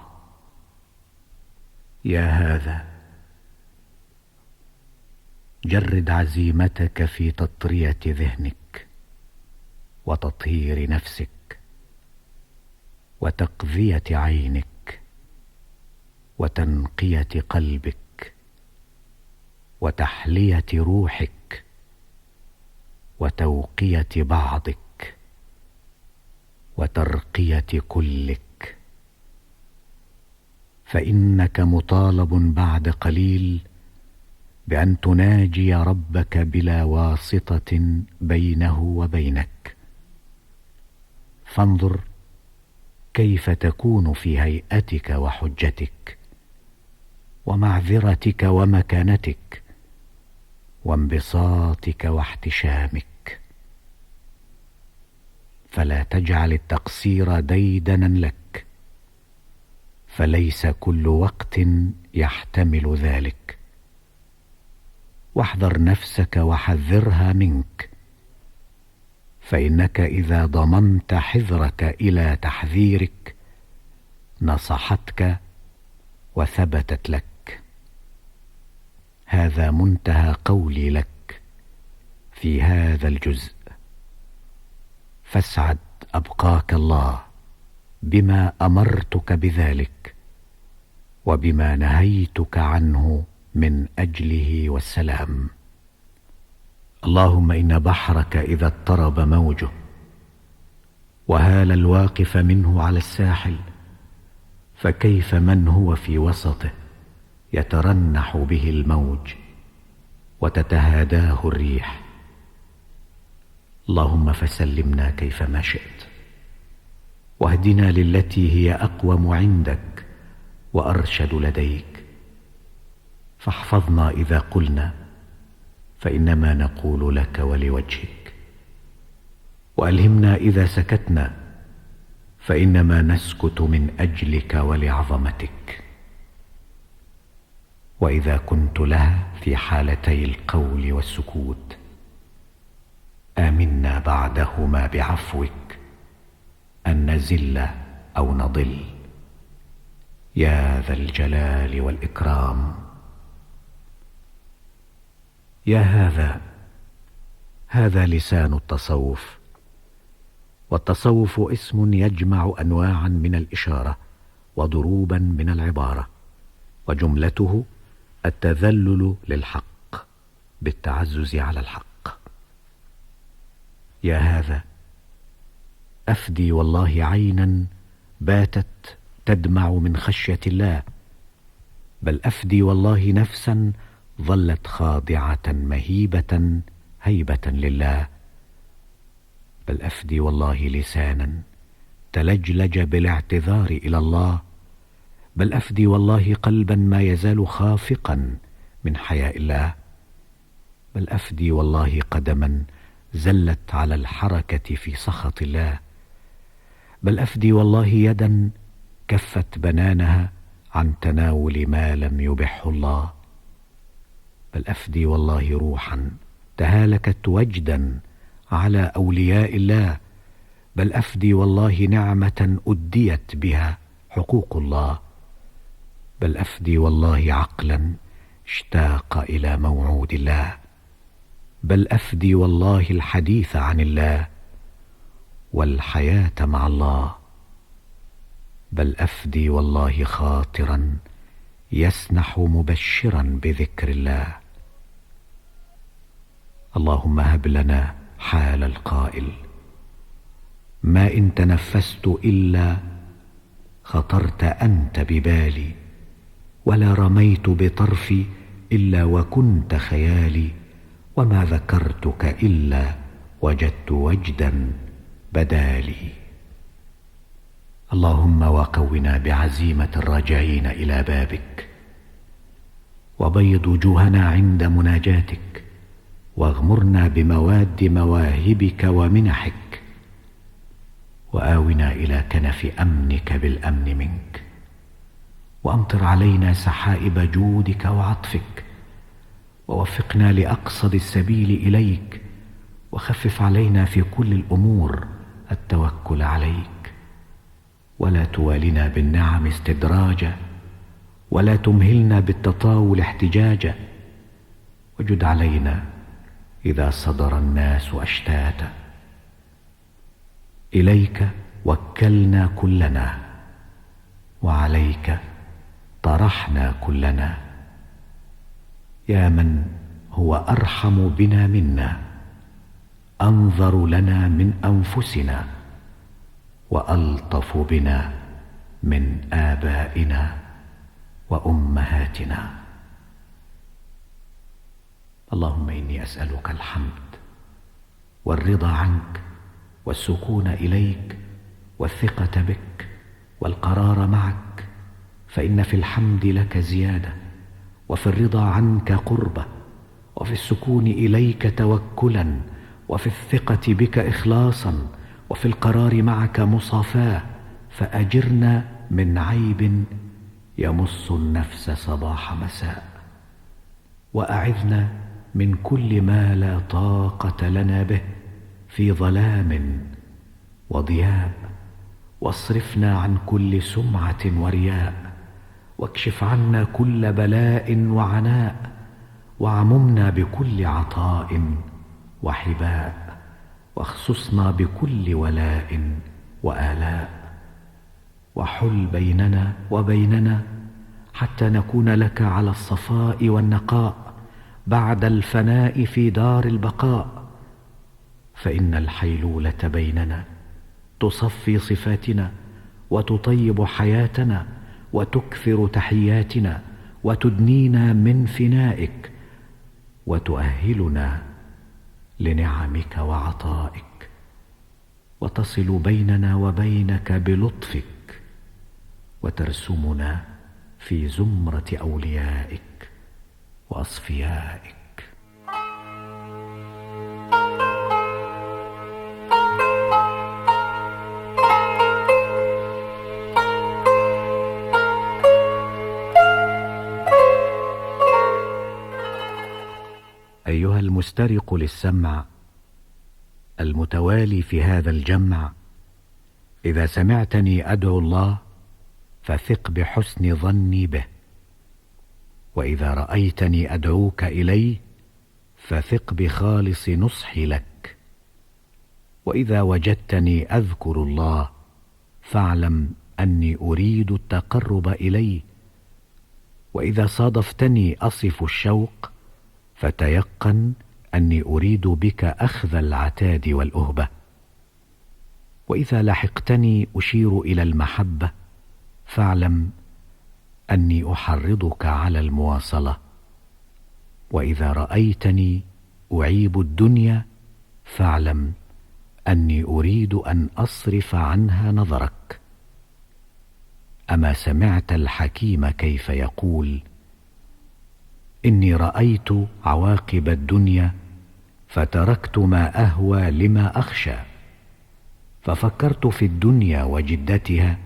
يا هذا، جرد عزيمتك في تطرية ذهنك وتطهير نفسك وتقذية عينك وتنقية قلبك وتحلية روحك وتوقية بعضك وترقية كلك، فإنك مطالب بعد قليل بأن تناجي ربك بلا واسطة بينه وبينك. فانظر كيف تكون في هيئتك وحجتك ومعذرتك ومكانتك وانبساطك واحتشامك، فلا تجعل التقصير ديدنا لك، فليس كل وقت يحتمل ذلك. واحذر نفسك وحذرها منك، فإنك إذا ضممت حذرك إلى تحذيرك نصحتك وثبتت لك. هذا منتهى قولي لك في هذا الجزء، فاسعد أبقاك الله بما أمرتك بذلك وبما نهيتك عنه من أجله والسلام. اللهم إن بحرك إذا اضطرب موجه وهال الواقف منه على الساحل، فكيف من هو في وسطه يترنح به الموج وتتهاداه الريح. اللهم فسلمنا كيفما شئت، واهدنا للتي هي أقوم عندك وأرشد لديك. فاحفظنا إذا قلنا، فإنما نقول لك ولوجهك، وألهمنا إذا سكتنا، فإنما نسكت من أجلك ولعظمتك. وإذا كنت لها في حالتي القول والسكوت، آمنا بعدهما بعفوك أن نزل أو نضل، يا ذا الجلال والإكرام. يا هذا لسان التصوف. والتصوف اسم يجمع أنواعا من الإشارة وضروبا من العبارة، وجملته التذلل للحق بالتعزز على الحق. يا هذا أفدي والله عينا باتت تدمع من خشية الله، بل أفدي والله نفسا ظلت خاضعة مهيبة هيبة لله، بل أفدي والله لسانا تلجلج بالاعتذار إلى الله، بل أفدي والله قلبا ما يزال خافقا من حياء الله، بل أفدي والله قدما زلت على الحركة في سخط الله، بل أفدي والله يدا كفت بنانها عن تناول ما لم يبحه الله، بل أفدي والله روحا تهالكت وجدا على أولياء الله، بل أفدي والله نعمة أديت بها حقوق الله، بل أفدي والله عقلا اشتاق إلى موعود الله، بل أفدي والله الحديث عن الله والحياة مع الله، بل أفدي والله خاطرا يسنح مبشرا بذكر الله. اللهم هب لنا حال القائل: ما إن تنفست إلا خطرت أنت ببالي، ولا رميت بطرفي إلا وكنت خيالي، وما ذكرتك إلا وجدت وجدا بدالي. اللهم وقونا بعزيمة الراجعين إلى بابك، وبيض وجوهنا عند مناجاتك، واغمرنا بمواد مواهبك ومنحك، وآونا إلى كنف أمنك بالأمن منك، وأمطر علينا سحائب جودك وعطفك، ووفقنا لأقصد السبيل إليك، وخفف علينا في كل الأمور التوكل عليك، ولا توالنا بالنعم استدراجا، ولا تمهلنا بالتطاول احتجاجا، وجد علينا إذا صدر الناس أشتاتا. إليك وكلنا كلنا، وعليك طرحنا كلنا، يا من هو أرحم بنا منا، أنظر لنا من أنفسنا، وألطف بنا من آبائنا وأمهاتنا. اللهم إني أسألك الحمد والرضا عنك والسكون إليك والثقة بك والقرار معك، فإن في الحمد لك زيادة، وفي الرضا عنك قربة، وفي السكون إليك توكلا، وفي الثقة بك إخلاصا، وفي القرار معك مصافاة. فأجرنا من عيب يمص النفس صباح مساء، وأعذنا من كل ما لا طاقة لنا به في ظلام وضياء، واصرفنا عن كل سمعة ورياء، واكشف عنا كل بلاء وعناء، وعممنا بكل عطاء وحباء، واخصصنا بكل ولاء وآلاء، وحل بيننا وبيننا حتى نكون لك على الصفاء والنقاء بعد الفناء في دار البقاء. فإن الحيلولة بيننا تصفي صفاتنا وتطيب حياتنا وتكثر تحياتنا وتدنينا من فنائك وتؤهلنا لنعمك وعطائك، وتصل بيننا وبينك بلطفك، وترسمنا في زمرة أوليائك وأصفيائك. أيها المسترق للسمع المتوالي في هذا الجمع، إذا سمعتني أدعو الله فثق بحسن ظني به، وإذا رأيتني أدعوك إليه فثق بخالص نصحي لك، وإذا وجدتني أذكر الله فاعلم أني أريد التقرب إليه، وإذا صادفتني أصف الشوق فتيقن أني أريد بك أخذ العتاد والأهبة، وإذا لحقتني أشير إلى المحبة فاعلم أني أحرضك على المواصلة، وإذا رأيتني أعيب الدنيا فاعلم أني أريد أن أصرف عنها نظرك. أما سمعت الحكيم كيف يقول: إني رأيت عواقب الدنيا فتركت ما أهوى لما أخشى، ففكرت في الدنيا وجدتها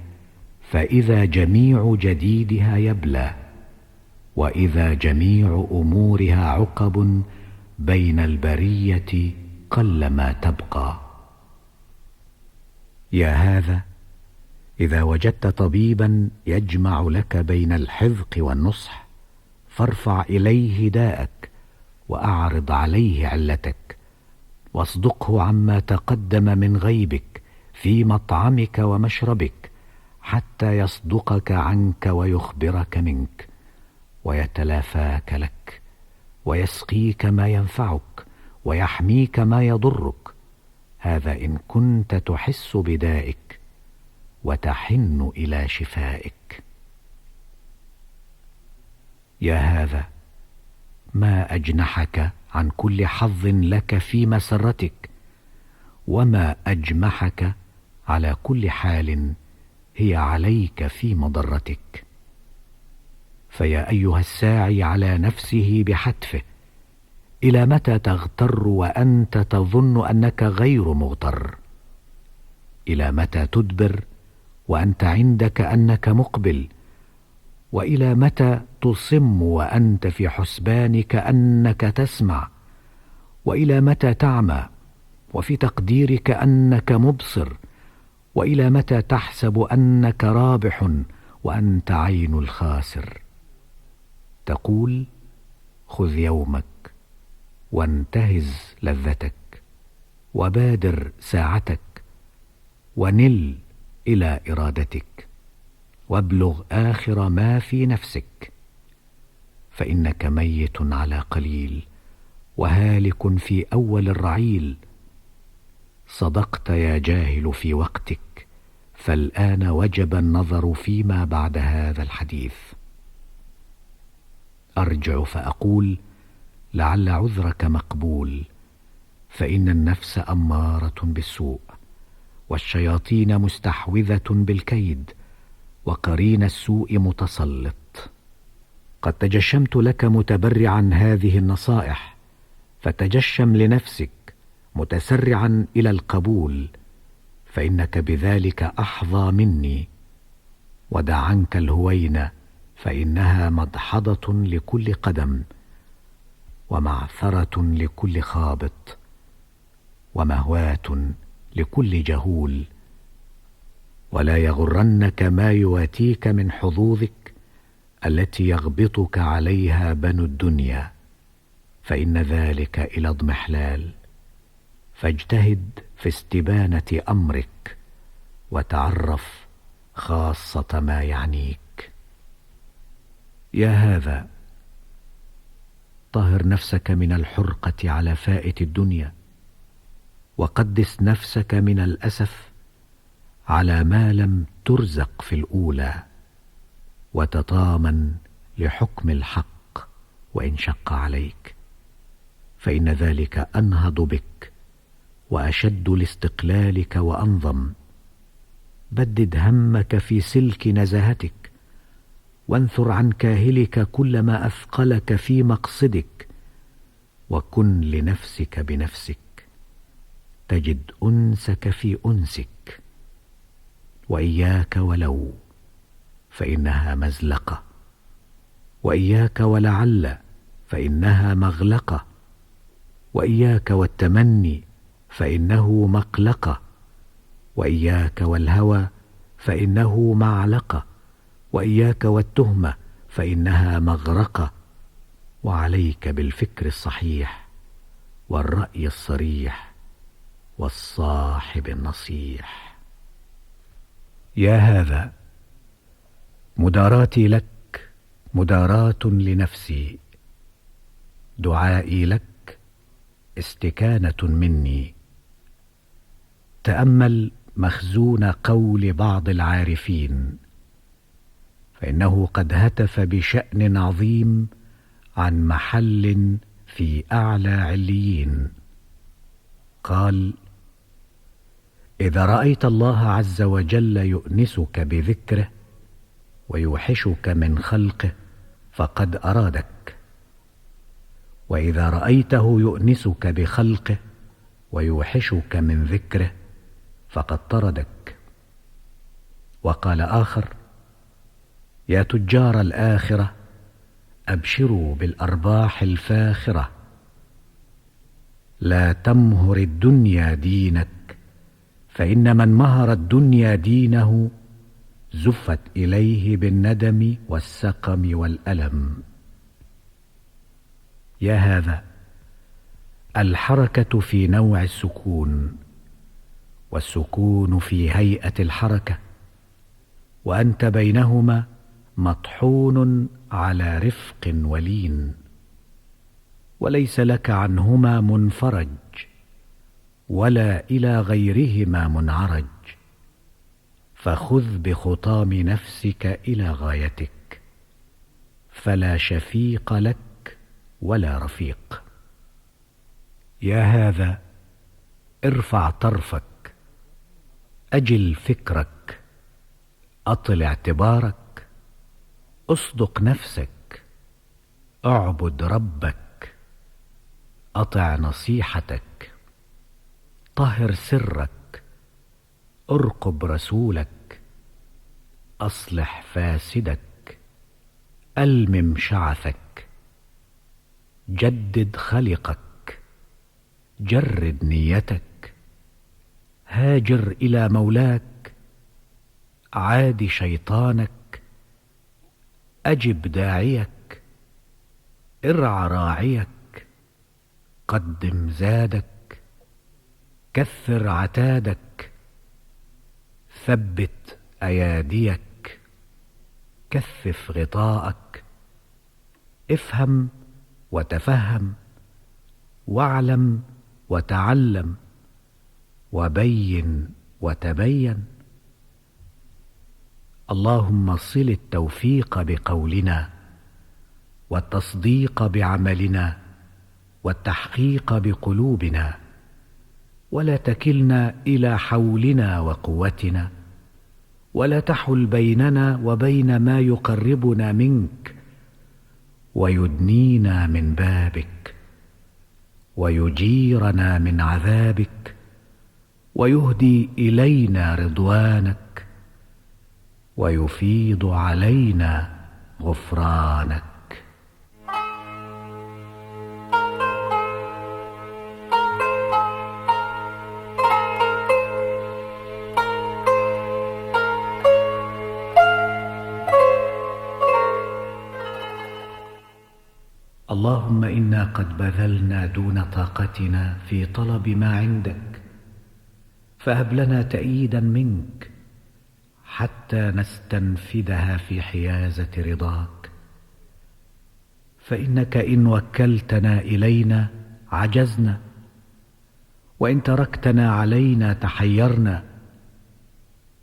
فإذا جميع جديدها يبلى، وإذا جميع أمورها عقب بين البرية قلما تبقى. يا هذا، إذا وجدت طبيبا يجمع لك بين الحذق والنصح فارفع إليه داءك وأعرض عليه علتك، واصدقه عما تقدم من غيبك في مطعمك ومشربك حتى يصدقك عنك ويخبرك منك، ويتلافاك لك ويسقيك ما ينفعك ويحميك ما يضرك. هذا إن كنت تحس بدائك وتحن إلى شفائك. يا هذا، ما أجنحك عن كل حظ لك في مسرتك، وما أجمحك على كل حال هي عليك في مضرتك. فيا أيها الساعي على نفسه بحتفه، إلى متى تغتر وأنت تظن أنك غير مغتر؟ إلى متى تدبر وأنت عندك أنك مقبل؟ وإلى متى تصم وأنت في حسبانك أنك تسمع؟ وإلى متى تعمى وفي تقديرك أنك مبصر؟ وإلى متى تحسب أنك رابح وأنت عين الخاسر؟ تقول: خذ يومك وانتهز لذتك وبادر ساعتك ونل إلى إرادتك وابلغ آخر ما في نفسك، فإنك ميت على قليل وهالك في أول الرعيل. صدقت يا جاهل في وقتك، فالآن وجب النظر فيما بعد هذا الحديث. أرجع فأقول: لعل عذرك مقبول، فإن النفس أمارة بالسوء، والشياطين مستحوذة بالكيد، وقرين السوء متسلط. قد تجشمت لك متبرعا هذه النصائح، فتجشم لنفسك متسرعا إلى القبول، فإنك بذلك أحظى مني. ودع عنك الهوينة، فإنها مدحضة لكل قدم، ومعثرة لكل خابط، ومهواة لكل جهول. ولا يغرنك ما يواتيك من حظوظك التي يغبطك عليها بنو الدنيا، فإن ذلك إلى اضمحلال. فاجتهد في استبانة أمرك، وتعرف خاصة ما يعنيك. يا هذا، طهر نفسك من الحرقة على فائت الدنيا، وقدس نفسك من الأسف على ما لم ترزق في الأولى، وتطامن لحكم الحق وإن شق عليك، فإن ذلك أنهض بك وأشد لاستقلالك وأنظم. بدد همك في سلك نزاهتك، وانثر عن كاهلك كل ما أثقلك في مقصدك، وكن لنفسك بنفسك، تجد أنسك في أنسك. وإياك ولو، فإنها مزلقة، وإياك ولعل، فإنها مغلقة، وإياك والتمني، فإنه مقلقة، وإياك والهوى، فإنه معلقة، وإياك والتهمة، فإنها مغرقة. وعليك بالفكر الصحيح، والرأي الصريح، والصاحب النصيح. يا هذا، مداراتي لك مداراة لنفسي، دعائي لك استكانة مني. تأمل مخزون قول بعض العارفين، فإنه قد هتف بشأن عظيم عن محل في أعلى عليين. قال: إذا رأيت الله عز وجل يؤنسك بذكره ويوحشك من خلقه فقد أرادك، وإذا رأيته يؤنسك بخلقه ويوحشك من ذكره فقد طردك. وقال آخر: يا تجار الآخرة، أبشروا بالأرباح الفاخرة، لا تمهر الدنيا دينك، فإن من مهر الدنيا دينه زفت إليه بالندم والسقم والألم. يا هذا، الحركة في نوع السكون، والسكون في هيئة الحركة، وأنت بينهما مطحون على رفق ولين، وليس لك عنهما منفرج، ولا إلى غيرهما منعرج. فخذ بخطام نفسك إلى غايتك، فلا شفيق لك ولا رفيق. يا هذا، ارفع طرفك، أجل فكرك، أطل اعتبارك، اصدق نفسك، اعبد ربك، أطع نصيحتك، طهر سرك، ارقب رسولك، أصلح فاسدك، ألمم شعثك، جدد خلقك، جرد نيتك، هاجر إلى مولاك، عاد شيطانك، أجب داعيك، ارع راعيك، قدم زادك، كثر عتادك، ثبت أياديك، كثف غطاءك، افهم وتفهم، واعلم وتعلم، وبين وتبين. اللهم صل التوفيق بقولنا، والتصديق بعملنا، والتحقيق بقلوبنا، ولا تكلنا إلى حولنا وقوتنا، ولا تحل بيننا وبين ما يقربنا منك ويدنينا من بابك، ويجيرنا من عذابك، ويهدي إلينا رضوانك، ويفيض علينا غفرانك. اللهم إنا قد بذلنا دون طاقتنا في طلب ما عندك، فهب لنا تأييدا منك حتى نستنفدها في حيازة رضاك، فإنك إن وكلتنا إلينا عجزنا، وإن تركتنا علينا تحيرنا،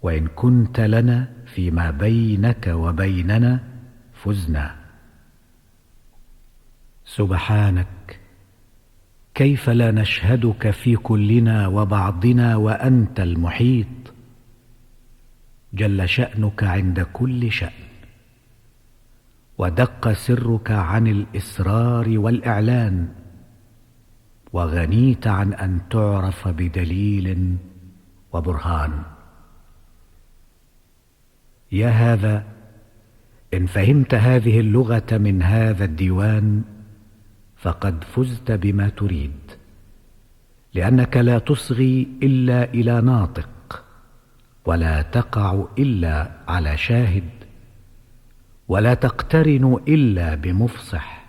وإن كنت لنا فيما بينك وبيننا فزنا. سبحانك، كيف لا نشهدك في كلنا وبعضنا وأنت المحيط؟ جل شأنك عند كل شأن، ودق سرك عن الإسرار والإعلان، وغنيت عن أن تعرف بدليل وبرهان. يا هذا، إن فهمت هذه اللغة من هذا الديوان فقد فزت بما تريد، لأنك لا تصغي إلا إلى ناطق، ولا تقع إلا على شاهد، ولا تقترن إلا بمفصح،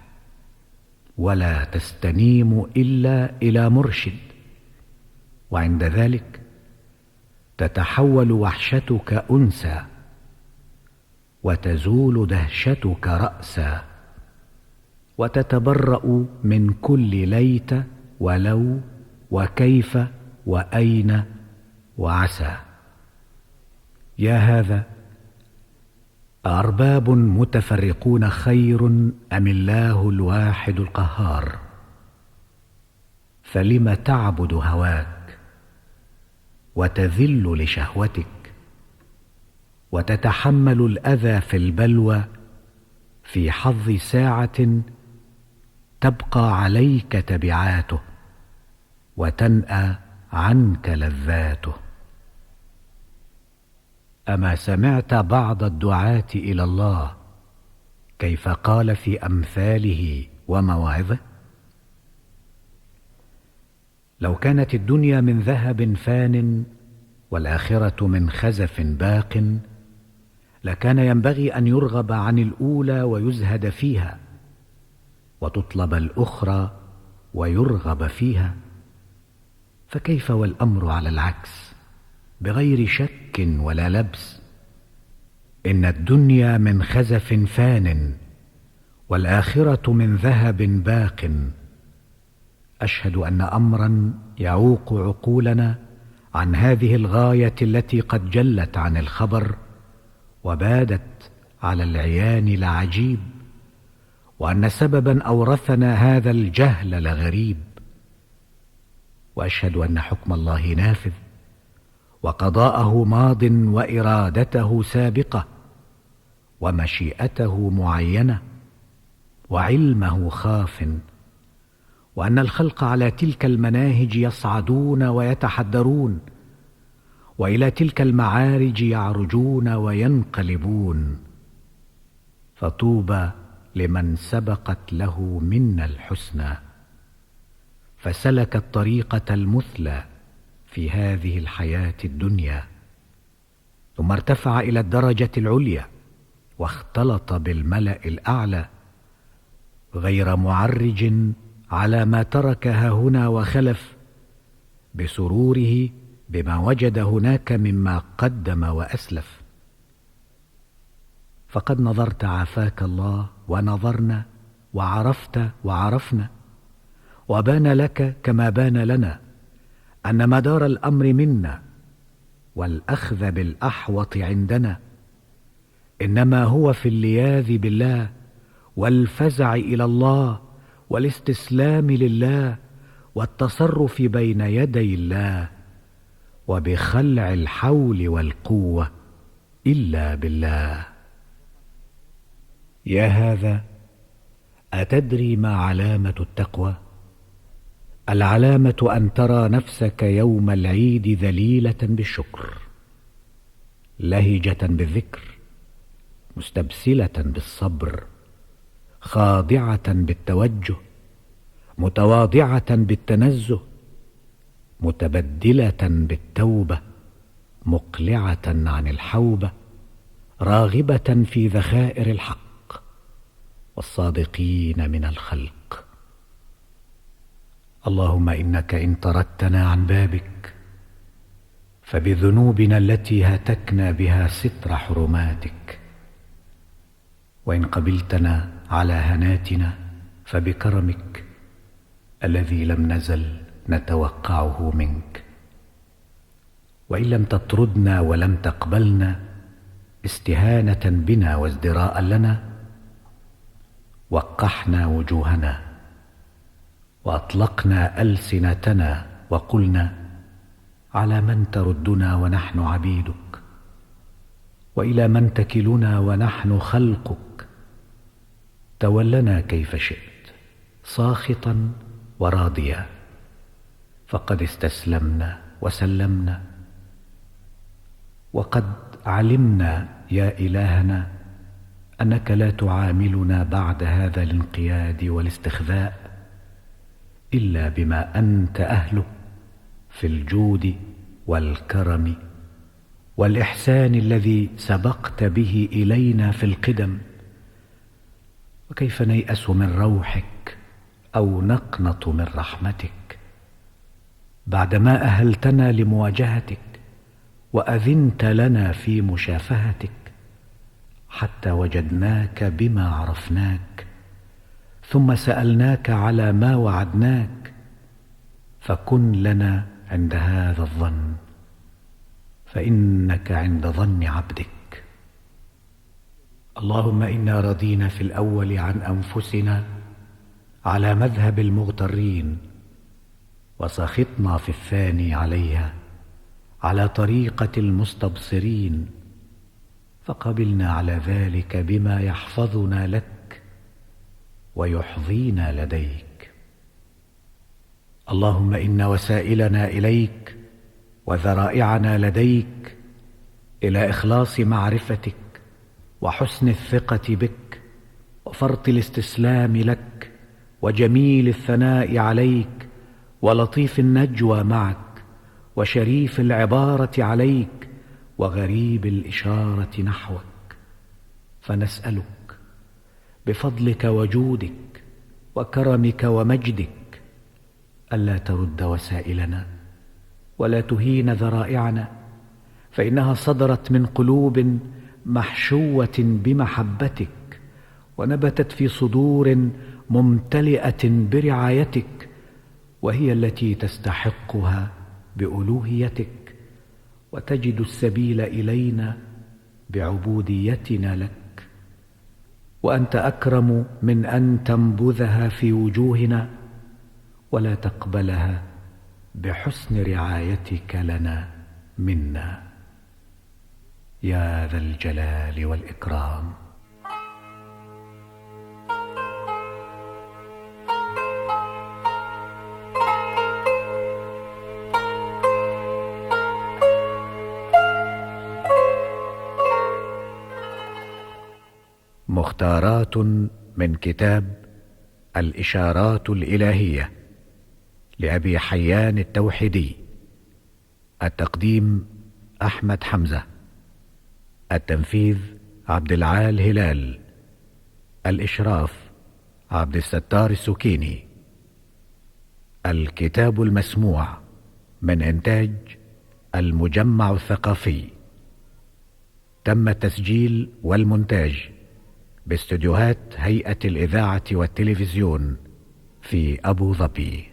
ولا تستنيم إلا إلى مرشد. وعند ذلك تتحول وحشتك أنسا، وتزول دهشتك رأسا، وتتبرأ من كل ليت ولو وكيف وأين وعسى. يا هذا، أأرباب متفرقون خير أم الله الواحد القهار؟ فلم تعبد هواك وتذل لشهوتك، وتتحمل الأذى في البلوى في حظ ساعة تبقى عليك تبعاته وتنأى عنك لذاته؟ أما سمعت بعض الدعاة إلى الله كيف قال في أمثاله ومواعظه؟ لو كانت الدنيا من ذهب فان والآخرة من خزف باق، لكان ينبغي أن يرغب عن الأولى ويزهد فيها، وتطلب الأخرى ويرغب فيها. فكيف والأمر على العكس بغير شك ولا لبس؟ إن الدنيا من خزف فان والآخرة من ذهب باق. أشهد أن أمرا يعوق عقولنا عن هذه الغاية التي قد جلت عن الخبر وبادت على العيان لعجيب، وأن سببا أورثنا هذا الجهل لغريب. وأشهد أن حكم الله نافذ، وقضاءه ماض، وإرادته سابقة، ومشيئته معينة، وعلمه خاف، وأن الخلق على تلك المناهج يصعدون ويتحدرون، وإلى تلك المعارج يعرجون وينقلبون. فطوبى لمن سبقت له منا الحسنى، فسلك الطريقة المثلى في هذه الحياة الدنيا، ثم ارتفع إلى الدرجة العليا واختلط بالملأ الأعلى، غير معرج على ما ترك هنا وخلف، بسروره بما وجد هناك مما قدم وأسلف. فقد نظرت عافاك الله، ونظرنا، وعرفت وعرفنا، وبان لك كما بان لنا أن مدار الأمر منا والأخذ بالأحوط عندنا إنما هو في اللياذ بالله والفزع إلى الله والاستسلام لله والتصرف بين يدي الله، وبخلع الحول والقوة إلا بالله. يا هذا، أتدري ما علامة التقوى؟ العلامة أن ترى نفسك يوم العيد ذليلة بالشكر، لهجة بالذكر، مستبسلة بالصبر، خاضعة بالتوجه، متواضعة بالتنزه، متبدلة بالتوبة، مقلعة عن الحوبة، راغبة في ذخائر الحق والصادقين من الخلق. اللهم إنك إن طردتنا عن بابك فبذنوبنا التي هتكنا بها ستر حرماتك، وإن قبلتنا على هناتنا فبكرمك الذي لم نزل نتوقعه منك، وإن لم تطردنا ولم تقبلنا استهانة بنا وازدراء لنا، وقحنا وجوهنا وأطلقنا ألسنتنا وقلنا: على من تردنا ونحن عبيدك؟ وإلى من تكلنا ونحن خلقك؟ تولنا كيف شئت، ساخطا وراضيا، فقد استسلمنا وسلمنا. وقد علمنا يا إلهنا أنك لا تعاملنا بعد هذا الانقياد والاستخذاء إلا بما أنت أهله في الجود والكرم والإحسان الذي سبقت به إلينا في القدم. وكيف نيأس من روحك أو نقنط من رحمتك بعدما أهلتنا لمواجهتك وأذنت لنا في مشافهتك، حتى وجدناك بما عرفناك، ثم سألناك على ما وعدناك، فكن لنا عند هذا الظن، فإنك عند ظن عبدك. اللهم إنا رضينا في الأول عن أنفسنا على مذهب المغترين، وسخطنا في الثاني عليها على طريقة المستبصرين، فقبلنا على ذلك بما يحفظنا لك ويحظينا لديك. اللهم إن وسائلنا إليك وذرائعنا لديك إلى إخلاص معرفتك وحسن الثقة بك وفرط الاستسلام لك وجميل الثناء عليك ولطيف النجوى معك وشريف العبارة عليك وغريب الإشارة نحوك، فنسألك بفضلك وجودك وكرمك ومجدك ألا ترد وسائلنا ولا تهين ذرائعنا، فإنها صدرت من قلوب محشوة بمحبتك ونبتت في صدور ممتلئة برعايتك، وهي التي تستحقها بألوهيتك وتجد السبيل إلينا بعبوديتنا لك. وأنت أكرم من أن تنبذها في وجوهنا ولا تقبلها بحسن رعايتك لنا منا، يا ذا الجلال والإكرام. مختارات من كتاب الإشارات الإلهية لأبي حيان التوحيدي. التقديم أحمد حمزة. التنفيذ عبد العال هلال. الإشراف عبد الستار السكيني. الكتاب المسموع من إنتاج المجمع الثقافي. تم التسجيل والمونتاج باستديوهات هيئة الإذاعة والتلفزيون في أبو ظبي.